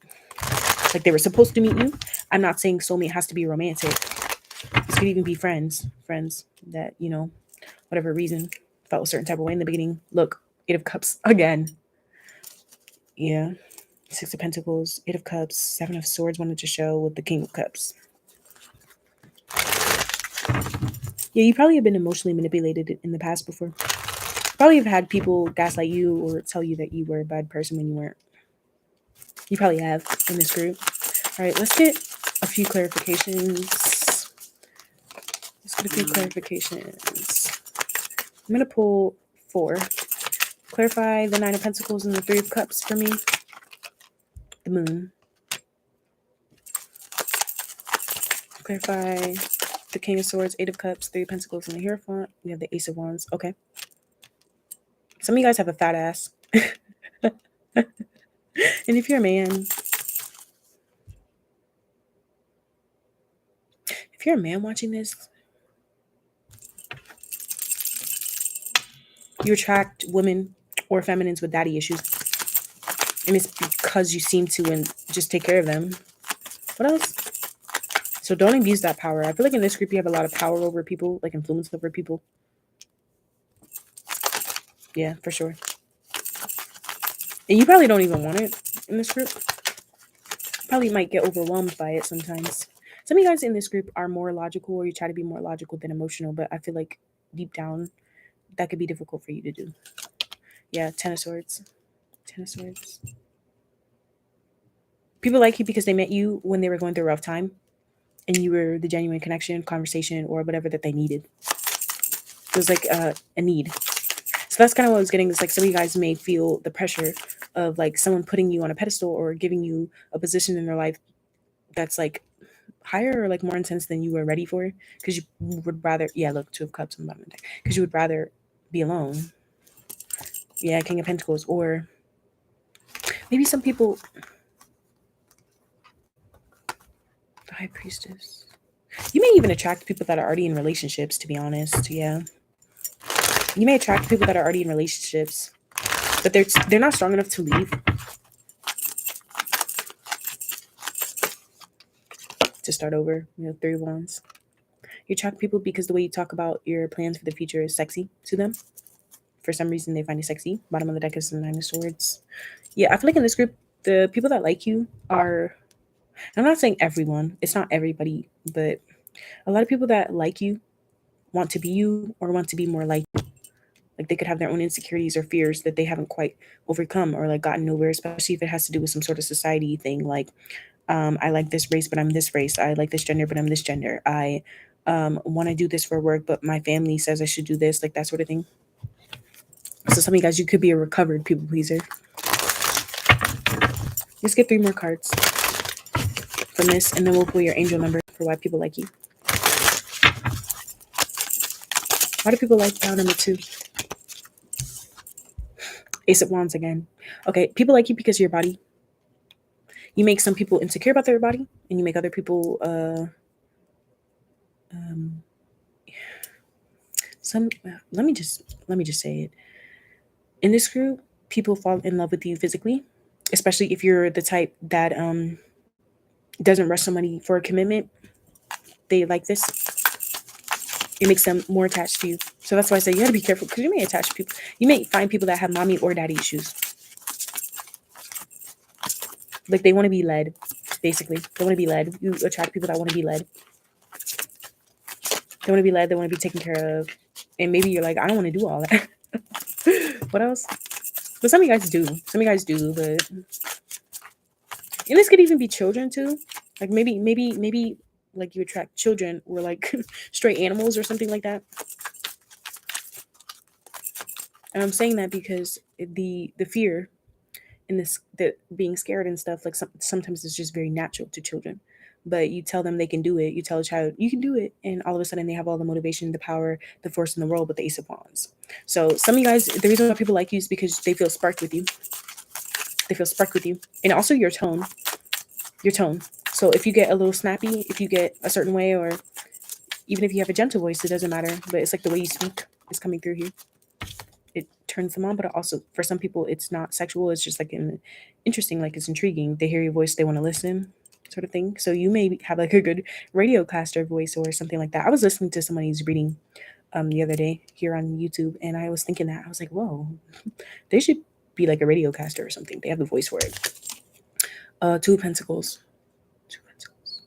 Like they were supposed to meet you. I'm not saying soulmate has to be romantic. This could even be friends that, whatever reason, felt a certain type of way in the beginning. Look, Eight of Cups again. Yeah. Six of Pentacles, Eight of Cups, Seven of Swords wanted to show with the King of Cups. Yeah, you probably have been emotionally manipulated in the past before. Probably have had people gaslight you or tell you that you were a bad person when you weren't. You probably have in this group. All right, let's get a few clarifications. I'm going to pull 4. Clarify the Nine of Pentacles and the Three of Cups for me. The Moon. Clarify the King of Swords, Eight of Cups, Three of Pentacles, and the Hierophant. We have the Ace of Wands. Okay. Some of you guys have a fat ass. And if you're a man watching this, you attract women or feminines with daddy issues. And it's because you seem to and just take care of them. What else? So don't abuse that power. I feel like in this group you have a lot of power over people, like influence over people. Yeah, for sure. And you probably don't even want it in this group. Probably might get overwhelmed by it sometimes. Some of you guys in this group are more logical, or you try to be more logical than emotional, but I feel like deep down that could be difficult for you to do. Yeah, Ten of Swords. People like you because they met you when they were going through a rough time, and you were the genuine connection, conversation, or whatever that they needed. It was like a need. So that's kind of what I was getting. It's like some of you guys may feel the pressure of like someone putting you on a pedestal or giving you a position in their life that's like higher or like more intense than you were ready for, because you would rather, look, Two of Cups on the bottom of the deck, because you would rather be alone. Yeah, King of Pentacles. Or maybe some people, the High Priestess. You may even attract people that are already in relationships, to be honest. Yeah. You may attract people that are already in relationships, but they're not strong enough to leave. To start over, Three of Wands. You attract people because the way you talk about your plans for the future is sexy to them. For some reason, they find it sexy. Bottom of the deck is the Nine of Swords. Yeah, I feel like in this group, the people that like you are, I'm not saying everyone, it's not everybody, but a lot of people that like you want to be you or want to be more like you. Like they could have their own insecurities or fears that they haven't quite overcome or like gotten nowhere, especially if it has to do with some sort of society thing. Like, I like this race, but I'm this race. I like this gender, but I'm this gender. I want to do this for work, but my family says I should do this, like that sort of thing. So some of you guys, you could be a recovered people pleaser. Let's get 3 more cards from this, and then we'll pull your angel number for why people like you. Why do people like pile number 2? Ace of Wands again. Okay, people like you because of your body. You make some people insecure about their body, and you make other people let me just say it. In this group, people fall in love with you physically, especially if you're the type that doesn't rush somebody for a commitment. They like this. It makes them more attached to you. So that's why I say you got to be careful, because you may attach people. You may find people that have mommy or daddy issues. Like they want to be led, basically. They want to be led. You attract people that want to be led. They want to be led. They want to be taken care of. And maybe you're like, I don't want to do all that. What else? But some of you guys do. Some of you guys do. But and this could even be children too. Like maybe like you attract children or like stray animals or something like that. And I'm saying that because the fear and this the being scared and stuff, like sometimes it's just very natural to children. But you tell them they can do it. You tell a child you can do it, and all of a sudden they have all the motivation, the power, the force in the world with the Ace of Wands. So some of you guys, the reason why people like you is because they feel sparked with you. They feel sparked with you, and also your tone. Your tone. So if you get a little snappy, if you get a certain way, or even if you have a gentle voice, it doesn't matter. But it's like the way you speak is coming through here. It turns them on, but also for some people it's not sexual. It's just like interesting, like it's intriguing. They hear your voice, they want to listen, sort of thing. So you may have like a good radio caster voice or something like that. I was listening to somebody's reading the other day here on YouTube, and I was thinking that I was like, whoa, they should be like a radio caster or something. They have the voice for it. Two of Pentacles. Two of Pentacles.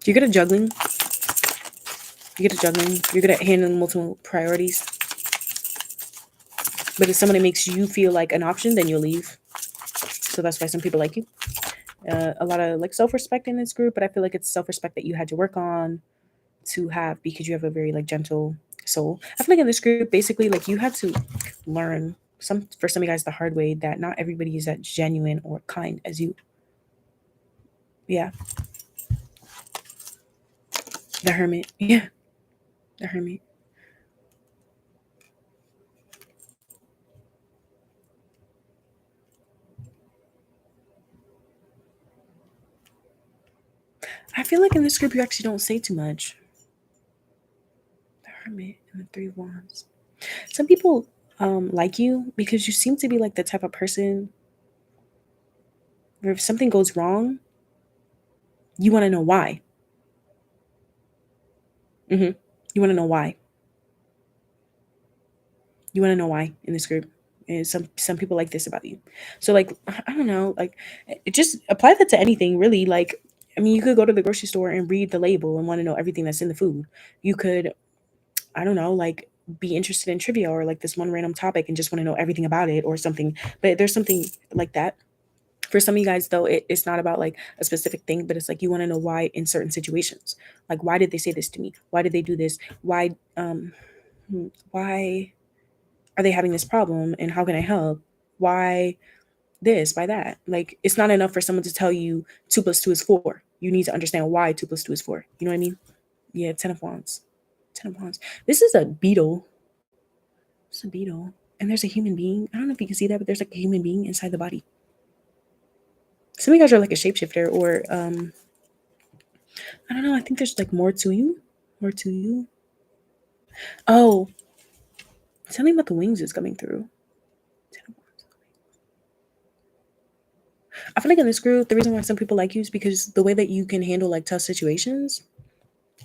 You're good at juggling. You're good at juggling. You're good at handling multiple priorities. But if somebody makes you feel like an option, then you'll leave. So that's why some people like you. A lot of like self-respect in this group, but I feel like it's self-respect that you had to work on to have because you have a very like gentle soul. I feel like in this group, basically, like you had to learn for some of you guys the hard way that not everybody is that genuine or kind as you. Yeah. The Hermit. Yeah. The Hermit. I feel like in this group you actually don't say too much. The Hermit and the Three of Wands. Some people like you because you seem to be like the type of person where if something goes wrong, you want to know why. You want to know why. You want to know why in this group. And some people like this about you. So like I don't know, like just apply that to anything really. Like I mean, you could go to the grocery store and read the label and want to know everything that's in the food. You could, I don't know, like be interested in trivia or like this one random topic and just want to know everything about it or something. But there's something like that. For some of you guys though, it's not about like a specific thing, but it's like you want to know why in certain situations. Like why did they say this to me? Why did they do this? Why are they having this problem and how can I help? Why this, why that? Like it's not enough for someone to tell you 2 + 2 is 4. You need to understand why 2 + 2 is 4. You know what I mean? Yeah, 10 of Wands. 10 of Wands. This is a beetle. It's a beetle. And there's a human being. I don't know if you can see that, but there's like a human being inside the body. Some of you guys are like a shapeshifter or I don't know, I think there's like more to you. More to you. Oh. Something about the wings is coming through. I feel like in this group, the reason why some people like you is because the way that you can handle like tough situations.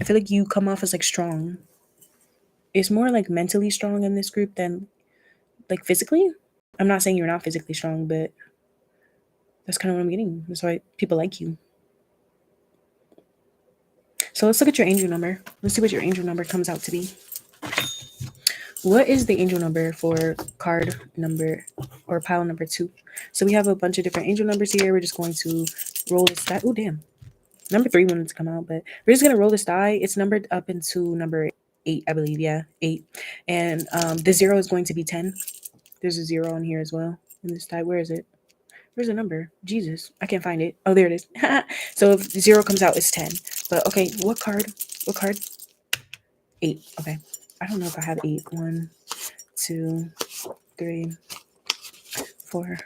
I feel like you come off as like strong. It's more like mentally strong in this group than like physically. I'm not saying you're not physically strong, but that's kind of what I'm getting. That's why people like you. So let's look at your angel number. Let's see what your angel number comes out to be. What is the angel number for card number or pile number 2? So we have a bunch of different angel numbers here. We're just going to roll this die. Oh, damn. Number 3 wanted to come out, but we're just going to roll this die. It's numbered up into number 8, I believe. Yeah, 8. And the 0 is going to be 10. There's a 0 on here as well in this die. Where is it? Where's the number? Jesus, I can't find it. Oh, there it is. So if 0 comes out, it's 10. But okay, what card? What card? 8. Okay. I don't know if I have 8. 1, 2, 3, 4,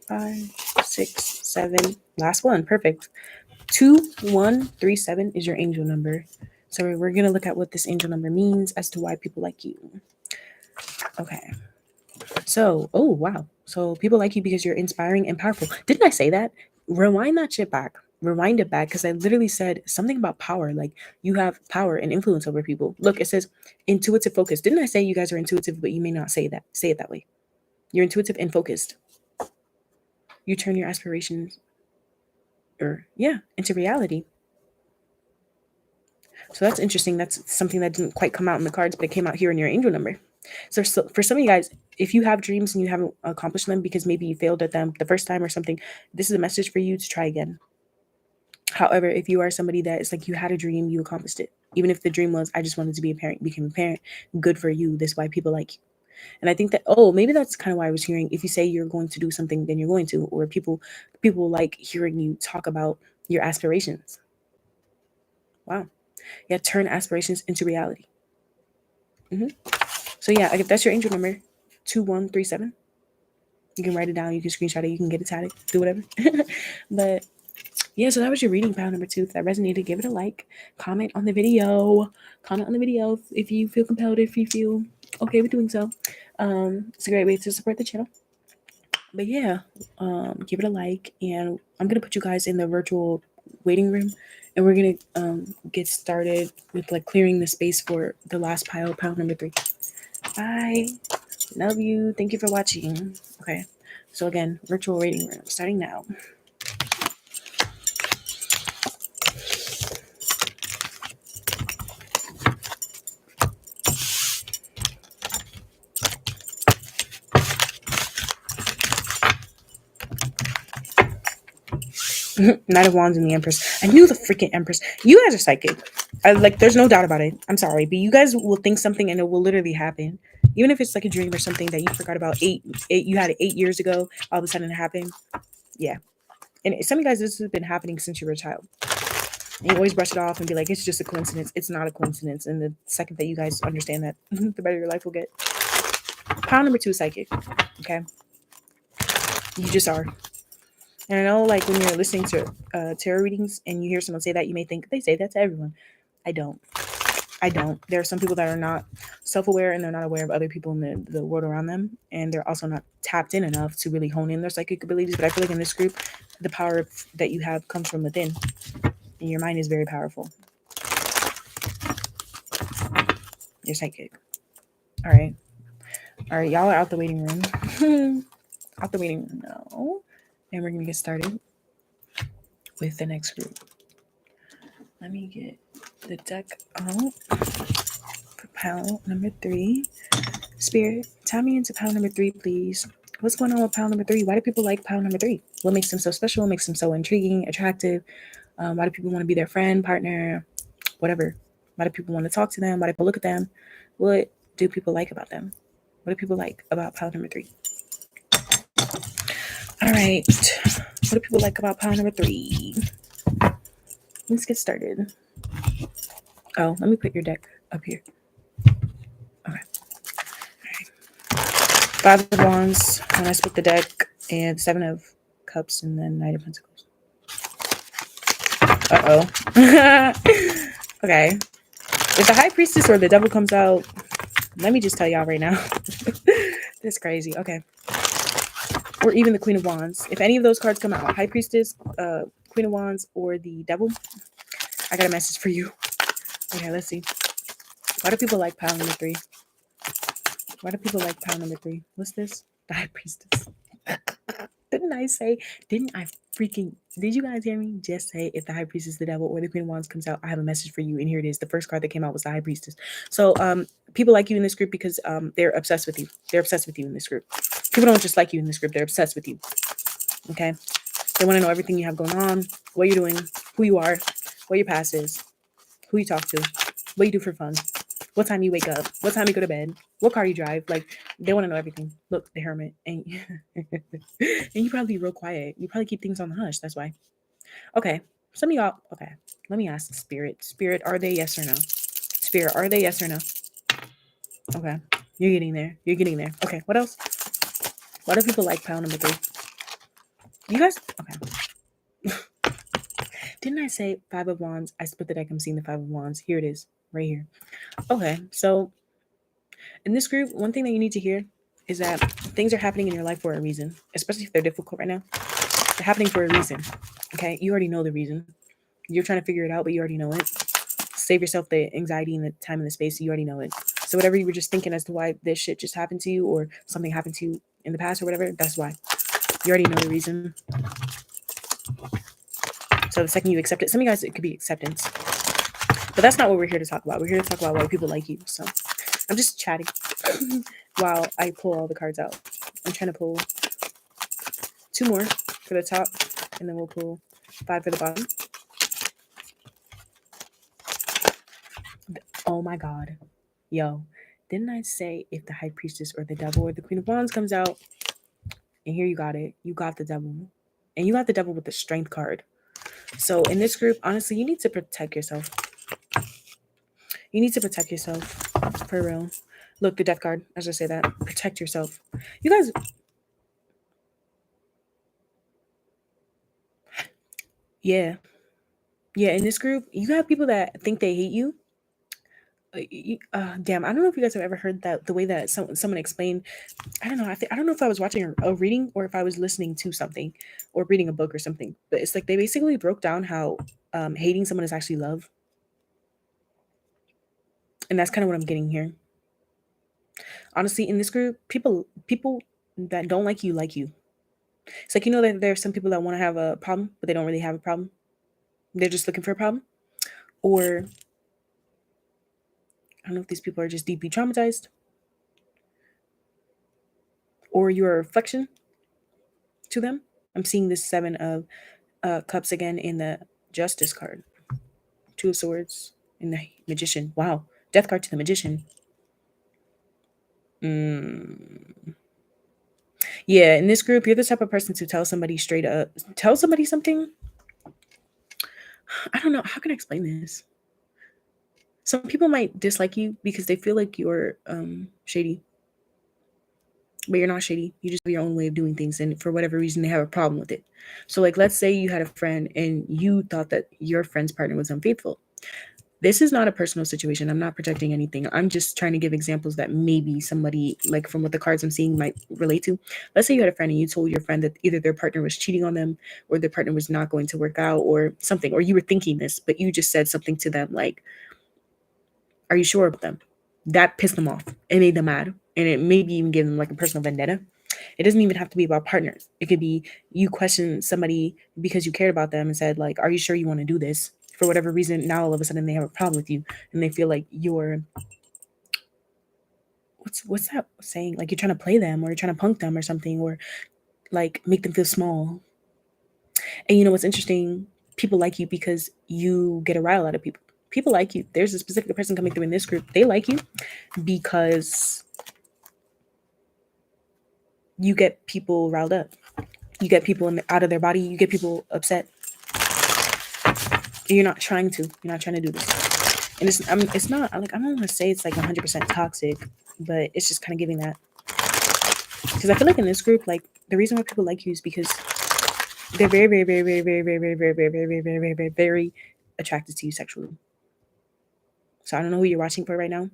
5, 6, 7. Last one. Perfect. 2137 is your angel number. So we're going to look at what this angel number means as to why people like you. Okay. So, oh, wow. So people like you because you're inspiring and powerful. Didn't I say that? Rewind that shit back. Rewind it back because I literally said something about power. Like you have power and influence over people. Look, it says intuitive focus. Didn't I say you guys are intuitive, but you may not say it that way? You're intuitive and focused. You turn your aspirations into reality. So that's interesting. That's something that didn't quite come out in the cards, but it came out here in your angel number. So for some of you guys, if you have dreams and you haven't accomplished them because maybe you failed at them the first time or something, this is a message for you to try again. However, if you are somebody that is like, you had a dream, you accomplished it. Even if the dream was, I just wanted to be a parent, you became a parent, good for you. That's why people like you. And I think that, maybe that's kind of why I was hearing, if you say you're going to do something, then you're going to, or people like hearing you talk about your aspirations. Wow. Yeah, turn aspirations into reality. So yeah, if that's your angel number, 2137, you can write it down, you can screenshot it, you can get it tatted, do whatever. But yeah, so that was your reading, pile number 2. If that resonated, give it a like, comment on the video if you feel compelled, if you feel okay with doing so. It's a great way to support the channel. But yeah, give it a like, and I'm gonna put you guys in the virtual waiting room, and we're gonna get started with like clearing the space for the last pile number 3. Bye. Love you. Thank you for watching. Okay. So again, virtual reading room starting now. Knight of Wands and the Empress. I knew the freaking Empress. You guys are psychic. There's no doubt about it. I'm sorry, but you guys will think something and it will literally happen. Even if it's like a dream or something that you forgot about you had it 8 years ago, all of a sudden it happened. Yeah. And some of you guys, this has been happening since you were a child. And you always brush it off and be like, it's just a coincidence. It's not a coincidence. And the second that you guys understand that, the better your life will get. Pile number 2 is psychic. Okay. You just are. And I know, like, when you're listening to tarot readings and you hear someone say that, you may think they say that to everyone. I don't. There are some people that are not self-aware and they're not aware of other people in the world around them. And they're also not tapped in enough to really hone in their psychic abilities. But I feel like in this group, the power that you have comes from within. And your mind is very powerful. You're psychic. All right. Y'all are out the waiting room. Out the waiting room now. And we're going to get started with the next group. Let me get the deck out for pile number 3. Spirit, tie me into pile number 3, please. What's going on with pile number 3? Why do people like pile number 3? What makes them so special? What makes them so intriguing, attractive? Why do people want to be their friend, partner, whatever? Why do people want to talk to them? Why do people look at them? What do people like about them? What do people like about pile number 3? All right. What do people like about pile number 3? Let's get started. Oh, let me put your deck up here. Okay. All right. 5 of Wands when I split the deck, and 7 of Cups, and then Knight of Pentacles. Okay. If the High Priestess or the Devil comes out, let me just tell y'all right now. That's crazy. Okay. Or even the Queen of Wands. If any of those cards come out, High Priestess, Queen of Wands, or the Devil, I got a message for you. Okay, let's see. Why do people like pile number 3? Why do people like pile number 3? What's this? The High Priestess. Did you guys hear me just say, if the High Priestess, the Devil, or the Queen of Wands comes out, I have a message for you, and here it is. The first card that came out was the High Priestess. So people like you in this group because they're obsessed with you. They're obsessed with you in this group. People don't just like you in this group. They're obsessed with you. Okay? They want to know everything you have going on, what you're doing, who you are, what your past is, who you talk to, what you do for fun, what time you wake up, what time you go to bed, what car you drive. Like, they want to know everything. Look, the Hermit. And you probably be real quiet. You probably keep things on the hush. That's why. Okay. Some of y'all. Okay. Let me ask Spirit. Spirit, are they yes or no? Spirit, are they yes or no? Okay. You're getting there. You're getting there. Okay. What else? Why do people like pile number 3? You guys? Okay. Didn't I say 5 of Wands? I split the deck. I'm seeing the 5 of Wands. Here it is. Right here. Okay. So in this group, one thing that you need to hear is that things are happening in your life for a reason, especially if they're difficult right now. They're happening for a reason. Okay. You already know the reason. You're trying to figure it out, but you already know it. Save yourself the anxiety and the time and the space. You already know it. So whatever you were just thinking as to why this shit just happened to you or something happened to you in the past or whatever, that's why. You already know the reason. So the second you accept it, some of you guys, it could be acceptance. But that's not what we're here to talk about. We're here to talk about why people like you. So I'm just chatting while I pull all the cards out. I'm trying to pull 2 more for the top, and then we'll pull 5 for the bottom. Oh my God. Yo, didn't I say if the High Priestess or the Devil or the Queen of Wands comes out, and here you got it. You got the Devil. And you got the Devil with the Strength card. So in this group, honestly, you need to protect yourself. You need to protect yourself. For real. Look, the Death card, as I say that. Protect yourself. You guys... Yeah. Yeah, in this group, you have people that think they hate you. Damn, I don't know if you guys have ever heard that, the way that someone explained. I don't know. I don't know if I was watching a reading or if I was listening to something or reading a book or something. But it's like they basically broke down how hating someone is actually love. And that's kind of what I'm getting here. Honestly, in this group, people that don't like you like you. It's like, you know that there are some people that want to have a problem, but they don't really have a problem. They're just looking for a problem. Or I don't know if these people are just deeply traumatized. Or you're a reflection to them. I'm seeing this 7 of Cups again in the Justice card. 2 of Swords in the Magician. Wow. Death card to the Magician. Yeah, in this group, you're the type of person to tell somebody straight up. Tell somebody something. I don't know. How can I explain this? Some people might dislike you because they feel like you're shady. But you're not shady. You just have your own way of doing things. And for whatever reason, they have a problem with it. So, like, let's say you had a friend and you thought that your friend's partner was unfaithful. This is not a personal situation. I'm not projecting anything. I'm just trying to give examples that maybe somebody, like from what the cards I'm seeing, might relate to. Let's say you had a friend and you told your friend that either their partner was cheating on them or their partner was not going to work out or something, or you were thinking this, but you just said something to them like, are you sure about them? That pissed them off. It made them mad. And it maybe even give them like a personal vendetta. It doesn't even have to be about partners. It could be you question somebody because you cared about them and said, like, are you sure you want to do this? For whatever reason, now all of a sudden they have a problem with you and they feel like you're, what's that saying? Like you're trying to play them or you're trying to punk them or something, or like make them feel small. And you know what's interesting? People like you because you get a rile out of people. People like you. There's a specific person coming through in this group. They like you because you get people riled up. You get people out of their body. You get people upset. You're not trying to. You're not trying to do this. And it's not like, I don't want to say it's like 100% toxic, but it's just kind of giving that. Because I feel like in this group, like the reason why people like you is because they're very, very, very, very, very, very, very, very, very, very, very, very, very, very, very attracted to you sexually. So I don't know who you're watching for right now,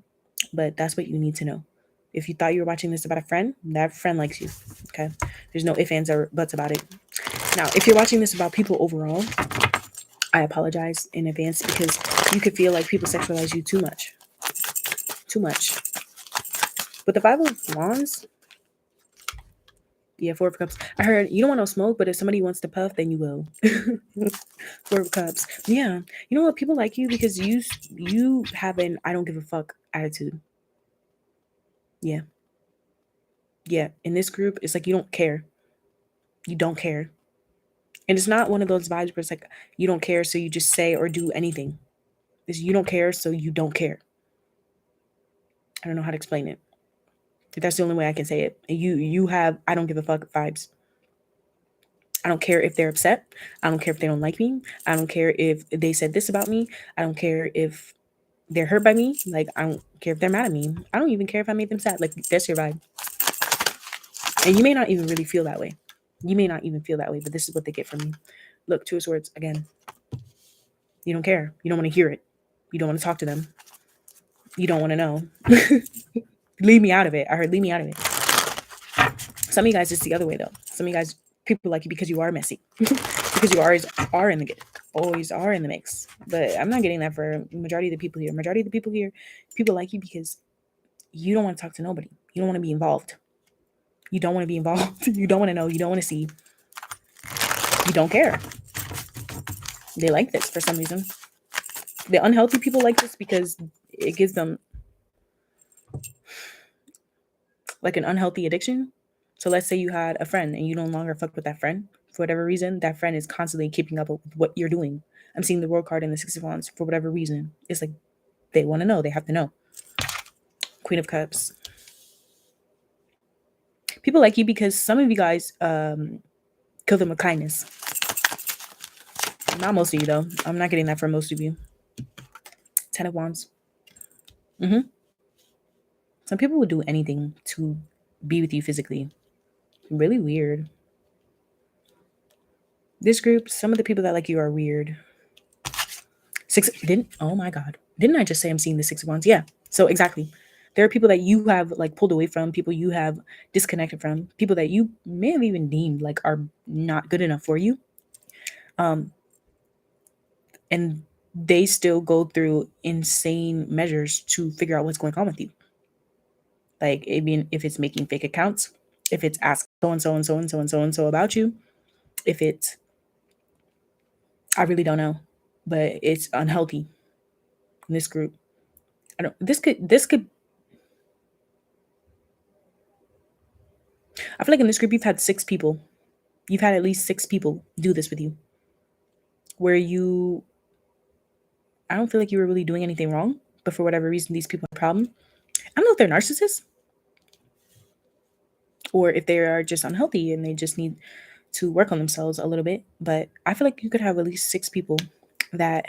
but that's what you need to know. If you thought you were watching this about a friend, that friend likes you. Okay. There's no ifs, ands, or buts about it. Now, if you're watching this about people overall, I apologize in advance because you could feel like people sexualize you too much. Too much. But the 5 of Wands, yeah, 4 of Cups. I heard you don't want no smoke, but if somebody wants to puff, then you will. 4 of Cups. Yeah. You know what? People like you because you have an I don't give a fuck attitude. Yeah. Yeah. In this group, it's like you don't care. You don't care. And it's not one of those vibes where it's like you don't care, so you just say or do anything. It's you don't care, so you don't care. I don't know how to explain it. That's the only way I can say it. You have I don't give a fuck vibes. I don't care if they're upset. I don't care if they don't like me. I don't care if they said this about me. I don't care if they're hurt by me. Like, I don't care if they're mad at me. I don't even care if I made them sad. Like, that's your vibe. And you may not even really feel that way. You may not even feel that way, but this is what they get from you. Look, 2 of Swords again. You don't care. You don't want to hear it. You don't want to talk to them. You don't want to know. Leave me out of it. I heard leave me out of it. Some of you guys, it's the other way though. Some of you guys, people like you because you are messy. Because you always are in the mix. But I'm not getting that for majority of the people here. Majority of the people here, people like you because you don't want to talk to nobody. You don't want to be involved. You don't want to be involved. You don't want to know. You don't want to see. You don't care. They like this for some reason. The unhealthy people like this because it gives them like an unhealthy addiction. So let's say you had a friend and you no longer fuck with that friend. For whatever reason, that friend is constantly keeping up with what you're doing. I'm seeing the world card in the Six of Wands for whatever reason. It's like they want to know. They have to know. Queen of Cups. People like you because some of you guys kill them with kindness. Not most of you, though. I'm not getting that from most of you. 10 of Wands. Some people would do anything to be with you physically. Really weird. This group, some of the people that like you are weird. Oh my God. Didn't I just say I'm seeing the Six of Wands? Yeah. So exactly. There are people that you have like pulled away from, people you have disconnected from, people that you may have even deemed like are not good enough for you. And they still go through insane measures to figure out what's going on with you. Like, I mean, if it's making fake accounts, if it's ask so and so and so and so and so and so about you, if it's, I really don't know, but it's unhealthy in this group. This could, I feel like in this group, you've had at least 6 people do this with you, where I don't feel like you were really doing anything wrong, but for whatever reason, these people have a problem. I don't know if they're narcissists or if they are just unhealthy and they just need to work on themselves a little bit. But I feel like you could have at least 6 people that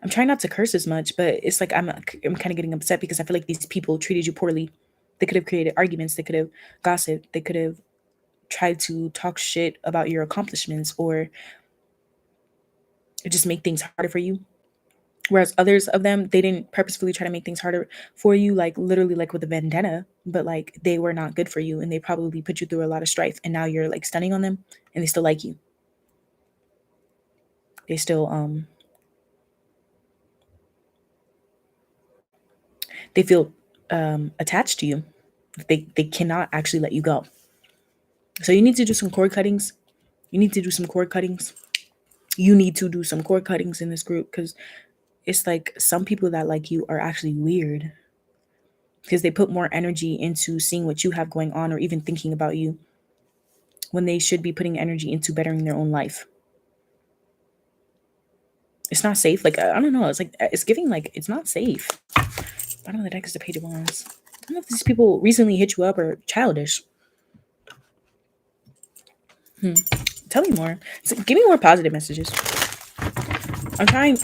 I'm trying not to curse as much, but it's like I'm kind of getting upset because I feel like these people treated you poorly. They could have created arguments, they could have gossiped, they could have tried to talk shit about your accomplishments or just make things harder for you. Whereas others of them, they didn't purposefully try to make things harder for you, like literally like with a vendetta, but like they were not good for you and they probably put you through a lot of strife and now you're like stunning on them and they still like you. They still they feel attached to you. They cannot actually let you go. So you need to do some cord cuttings. You need to do some cord cuttings. You need to do some cord cuttings in this group because it's like some people that like you are actually weird because they put more energy into seeing what you have going on or even thinking about you when they should be putting energy into bettering their own life. It's not safe. Like, I don't know. It's like, it's giving like, it's not safe. Bottom of the deck is the Page of Wands. I don't know if these people recently hit you up or childish. Tell me more. Give me more positive messages. I'm trying.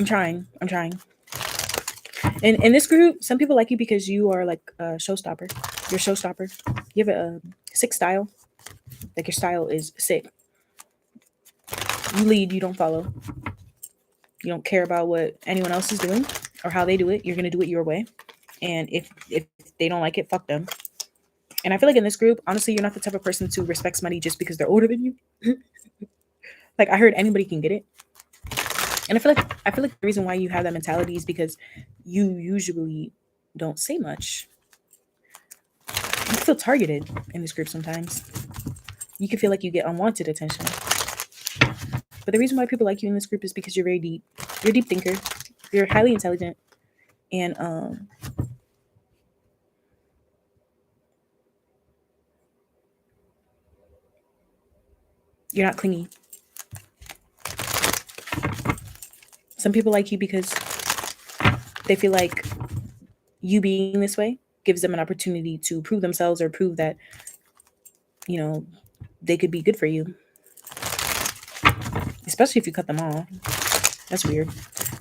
And in this group, some people like you because you are like a showstopper. You're a showstopper. You have a sick style. Like your style is sick. You lead, you don't follow. You don't care about what anyone else is doing or how they do it. You're gonna do it your way. And if they don't like it, fuck them. And I feel like in this group, honestly, you're not the type of person to respect somebody just because they're older than you. Like I heard anybody can get it. And I feel like the reason why you have that mentality is because you usually don't say much. You feel targeted in this group sometimes. You can feel like you get unwanted attention. But the reason why people like you in this group is because you're very deep. You're a deep thinker. You're highly intelligent. And you're not clingy. Some people like you because they feel like you being this way gives them an opportunity to prove themselves or prove that, you know, they could be good for you. Especially if you cut them off. That's weird.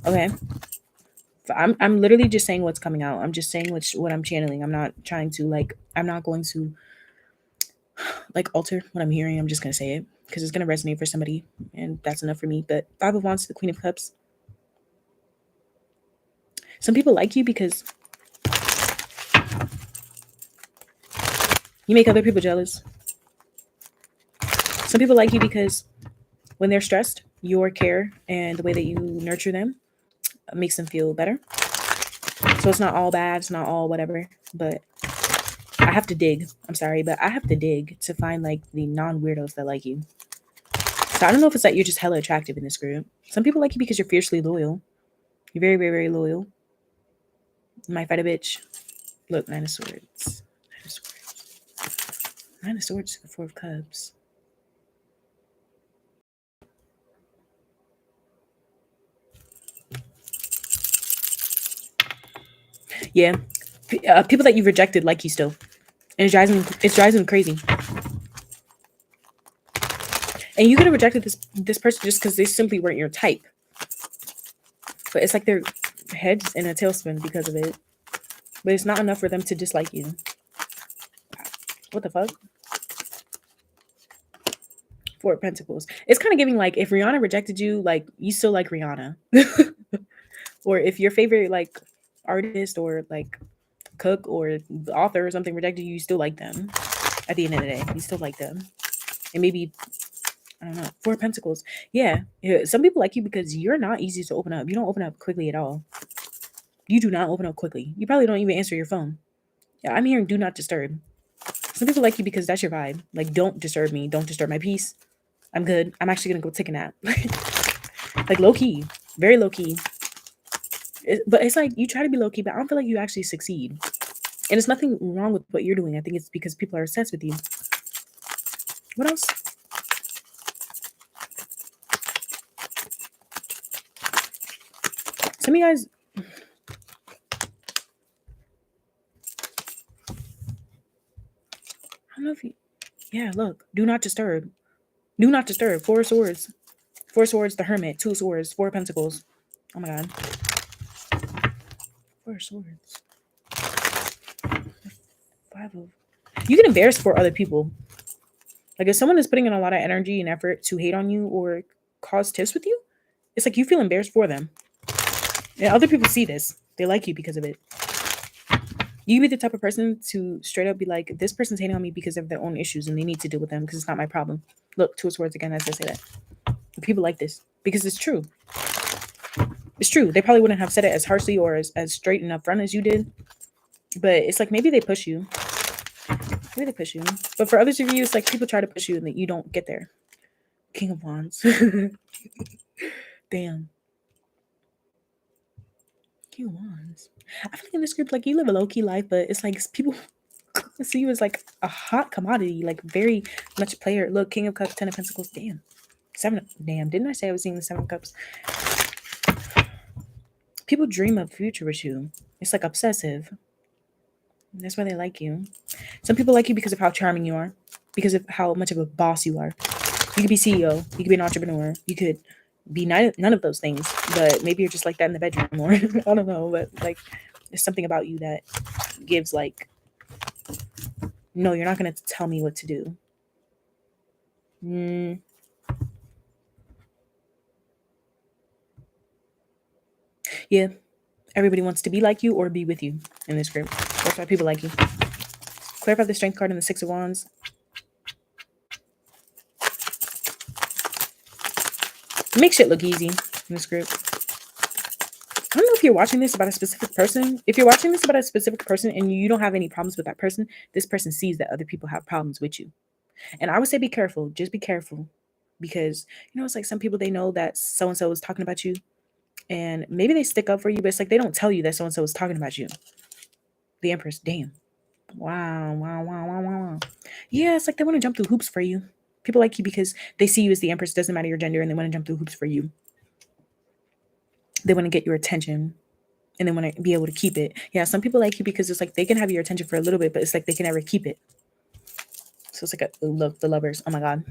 Okay. I'm literally just saying what's coming out. I'm just saying what I'm channeling. I'm not trying to like, I'm not going to like alter what I'm hearing. I'm just going to say it because it's going to resonate for somebody and that's enough for me. But 5 of Wands to the Queen of Cups. Some people like you because you make other people jealous. Some people like you because when they're stressed, your care and the way that you nurture them makes them feel better. So it's not all bad, it's not all whatever, but I have to dig. I'm sorry, but I have to dig to find like the non-weirdos that like you. So I don't know if it's that you're just hella attractive in this group. Some people like you because you're fiercely loyal. You're very, very, very loyal. You might fight a bitch. Look, Nine of Swords. Nine of Swords. Nine of Swords to the Four of Cups. Yeah. People that you've rejected like you still. And it drives me crazy. And you could have rejected this person just because they simply weren't your type. But it's like their heads in a tailspin because of it. But it's not enough for them to dislike you. What the fuck? Four of Pentacles. It's kind of giving like if Rihanna rejected you, like you still like Rihanna. Or if your favorite like artist or like cook or author or something rejected you, you still like them. At the end of the day, you still like them. And maybe, I don't know, Four of Pentacles. Yeah. Some people like you because you're not easy to open up. You don't open up quickly at all. You do not open up quickly. You probably don't even answer your phone. Yeah, I'm hearing do not disturb. Some people like you because that's your vibe. Like, don't disturb me. Don't disturb my peace. I'm good. I'm actually going to go take a nap. Like, low key. Very low key. But it's like, you try to be low key, but I don't feel like you actually succeed. And it's nothing wrong with what you're doing. I think it's because people are obsessed with you. What else? Some of you guys... I don't know if you... Yeah, look. Do not disturb. Do not disturb. Four of Swords. Four of Swords, the Hermit. Two of Swords. Four of Pentacles. Oh my god. Four of Swords. Five of... You get embarrassed for other people. Like if someone is putting in a lot of energy and effort to hate on you or cause tiffs with you, it's like you feel embarrassed for them. And other people see this. They like you because of it. You be the type of person to straight up be like, this person's hating on me because of their own issues and they need to deal with them because it's not my problem. Look, Two of Swords again as I say that. People like this because it's true. It's true. They probably wouldn't have said it as harshly or as straight and upfront as you did. But it's like maybe they push you. Maybe they push you. But for others of you, it's like people try to push you and that you don't get there. King of Wands. Damn. King of Wands. I feel like in this group, like you live a low-key life, but it's like people see you as like a hot commodity, like very much a player. Look, King of Cups, Ten of Pentacles. Damn. Damn. Didn't I say I was seeing the Seven of Cups? People dream of future with you. It's like obsessive. That's why they like you. Some people like you because of how charming you are, because of how much of a boss you are. You could be CEO, you could be an entrepreneur, you could be none of those things, but maybe you're just like that in the bedroom more. I don't know, but like there's something about you that gives like, no, you're not going to tell me what to do. Yeah, everybody wants to be like you or be with you in this group. That's why people like you. Clarify the Strength card and the Six of Wands. Make shit look easy in this group. I don't know if you're watching this about a specific person. If you're watching this about a specific person and you don't have any problems with that person, this person sees that other people have problems with you. And I would say be careful. Just be careful. Because, you know, it's like some people, they know that so-and-so is talking about you. And maybe they stick up for you, but it's like they don't tell you that so-and-so is talking about you. The Empress. Damn. Wow. Yeah, it's like they want to jump through hoops for you. People like you because they see you as the Empress. Doesn't matter your gender. And they want to jump through hoops for you. They want to get your attention and they want to be able to keep it. Yeah, some people like you because it's like they can have your attention for a little bit, but it's like they can never keep it. So it's like look, the Lovers. Oh my God.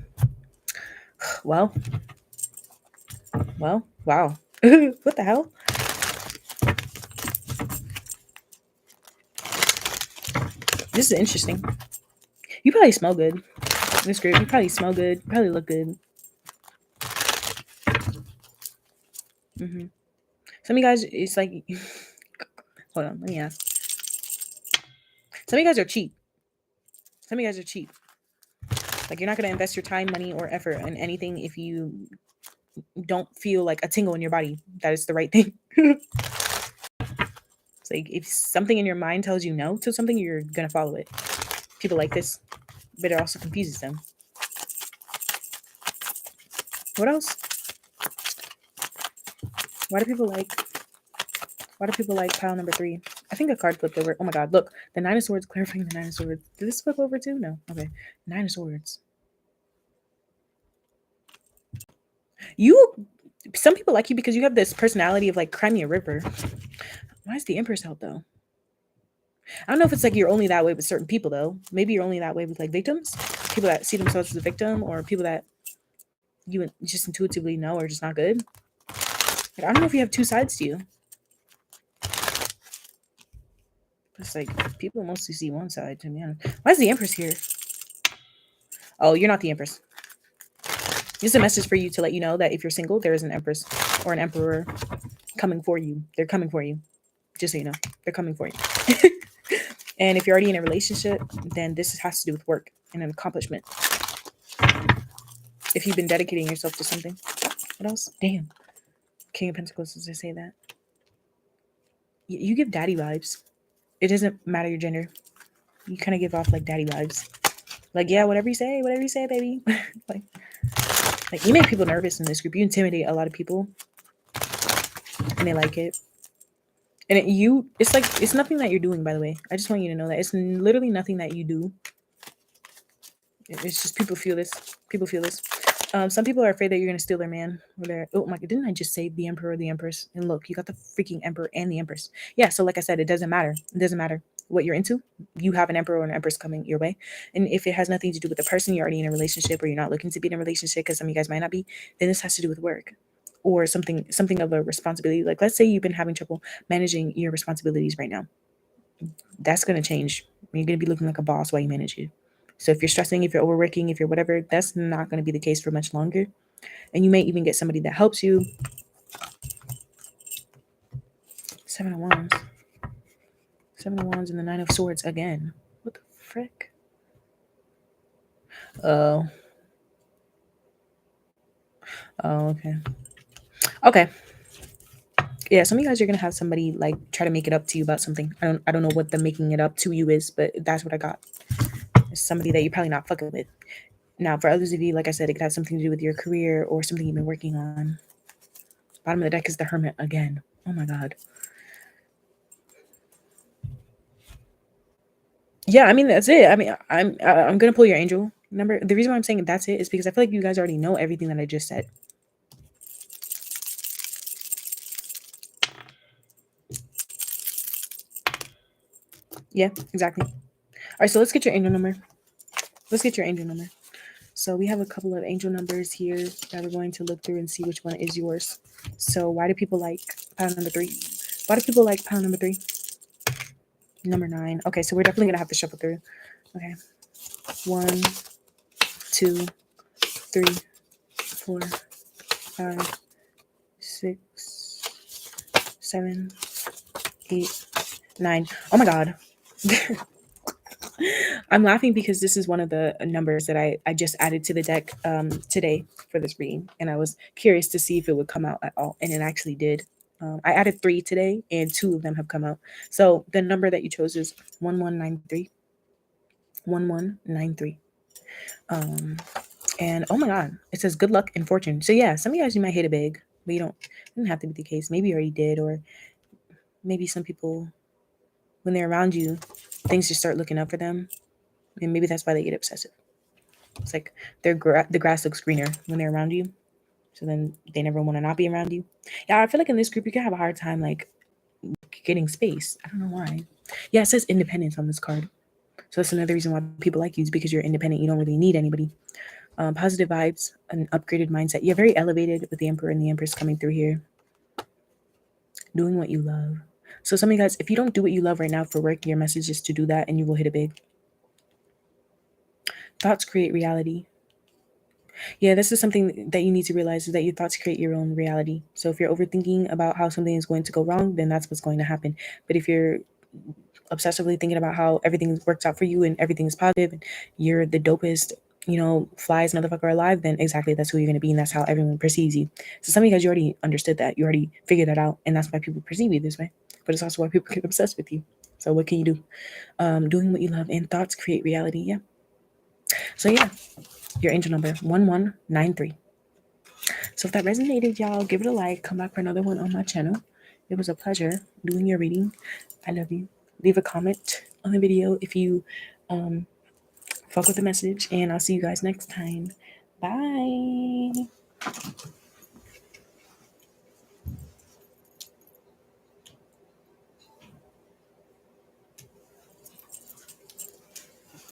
Well, wow. What the hell? This is interesting. You probably smell good in this group. You probably smell good. You probably look good. Some of you guys, it's like, hold on, let me ask. Some of you guys are cheap. Like you're not going to invest your time, money, or effort in anything if you don't feel like a tingle in your body that it's the right thing. It's like if something in your mind tells you no to something, you're gonna follow it. People like this, but it also confuses them. What else? Why do people like pile number 3? I think a card flipped over. Oh my god, look. The Nine of Swords, clarifying the Nine of Swords. Did this flip over too? No. Okay. Nine of Swords. Some people like you because you have this personality of like Crimea River. Why is the Empress out though? I don't know if it's like you're only that way with certain people though. Maybe you're only that way with like victims, people that see themselves as a victim, or people that you just intuitively know are just not good. Like, I don't know if you have two sides to you. It's like people mostly see one side, to be honest. Why is the Empress here? Oh, you're not the Empress. This is a message for you to let you know that if you're single, there is an Empress or an Emperor coming for you. They're coming for you. Just so you know, they're coming for you. And if you're already in a relationship, then this has to do with work and an accomplishment. If you've been dedicating yourself to something. What else? Damn. King of Pentacles, does it say that? You give daddy vibes. It doesn't matter your gender. You kind of give off like daddy vibes. Like, yeah, whatever you say, baby. like you make people nervous in this group. You intimidate a lot of people. And they like it. And it's like, it's nothing that you're doing, by the way. I just want you to know that. It's literally nothing that you do. It's just people feel this. People feel this. Some people are afraid that you're going to steal their man. Oh my God, didn't I just say the Emperor or the Empress? And look, you got the freaking Emperor and the Empress. Yeah, so like I said, it doesn't matter. It doesn't matter what you're into. You have an Emperor or an Empress coming your way. And if it has nothing to do with the person, you're already in a relationship or you're not looking to be in a relationship, because some of you guys might not be, then this has to do with work or something of a responsibility. Like, let's say you've been having trouble managing your responsibilities right now. That's going to change. You're going to be looking like a boss while you manage it. So if you're stressing, if you're overworking, if you're whatever, that's not going to be the case for much longer. And you may even get somebody that helps you. 7 of Wands. 7 of Wands and the 9 of Swords again. What the frick? Oh. Oh, okay. Okay. Yeah, some of you guys are gonna have somebody like try to make it up to you about something. I don't know what the making it up to you is, but that's what I got. It's somebody that you're probably not fucking with. Now, for others of you, like I said, it could have something to do with your career or something you've been working on. Bottom of the deck is the Hermit again. Oh my God. Yeah, I mean, that's it. I mean, I'm gonna pull your angel number. The reason why I'm saying that's it is because I feel like you guys already know everything that I just said. Yeah, exactly. All right, so let's get your angel number. Let's get your angel number. So we have a couple of angel numbers here that we're going to look through and see which one is yours. So why do people like pile number 3? Why do people like pile number 3? Number 9. Okay, so we're definitely gonna have to shuffle through. Okay. 1, 2, 3, 4, 5, 6, 7, 8, 9. Oh my God. I'm laughing because this is one of the numbers that I just added to the deck today for this reading, and I was curious to see if it would come out at all, and it actually did. I added 3 today, and 2 of them have come out. So the number that you chose is 1193. 1193. And oh my God, it says good luck and fortune. So yeah, some of you guys, you might hit it big, but it doesn't have to be the case. Maybe you already did, or maybe some people, when they're around you, things just start looking up for them, and maybe that's why they get obsessive. It's like the grass looks greener when they're around you, so then they never want to not be around you. Yeah, I feel like in this group you can have a hard time like getting space. I don't know why. Yeah, it says independence on this card, so that's another reason why people like you, is because you're independent. You don't really need anybody. Positive vibes, an upgraded mindset. You're very elevated with the Emperor and the Empress coming through here. Doing what you love. So some of you guys, if you don't do what you love right now for work, your message is to do that and you will hit it big. Thoughts create reality. Yeah, this is something that you need to realize, is that your thoughts create your own reality. So if you're overthinking about how something is going to go wrong, then that's what's going to happen. But if you're obsessively thinking about how everything works out for you and everything is positive and you're the dopest flies motherfucker alive, then exactly that's who you're going to be, and that's how everyone perceives you. So some of you guys, you already understood that, you already figured that out, and that's why people perceive you this way. But it's also why people get obsessed with you. So what can you do? Doing what you love, and thoughts create reality. Yeah. So yeah, your angel number 1193. So if that resonated, y'all, give it a like. Come back for another one on my channel. It was a pleasure doing your reading. I love you. Leave a comment on the video if you fuck with the message, and I'll see you guys next time. Bye.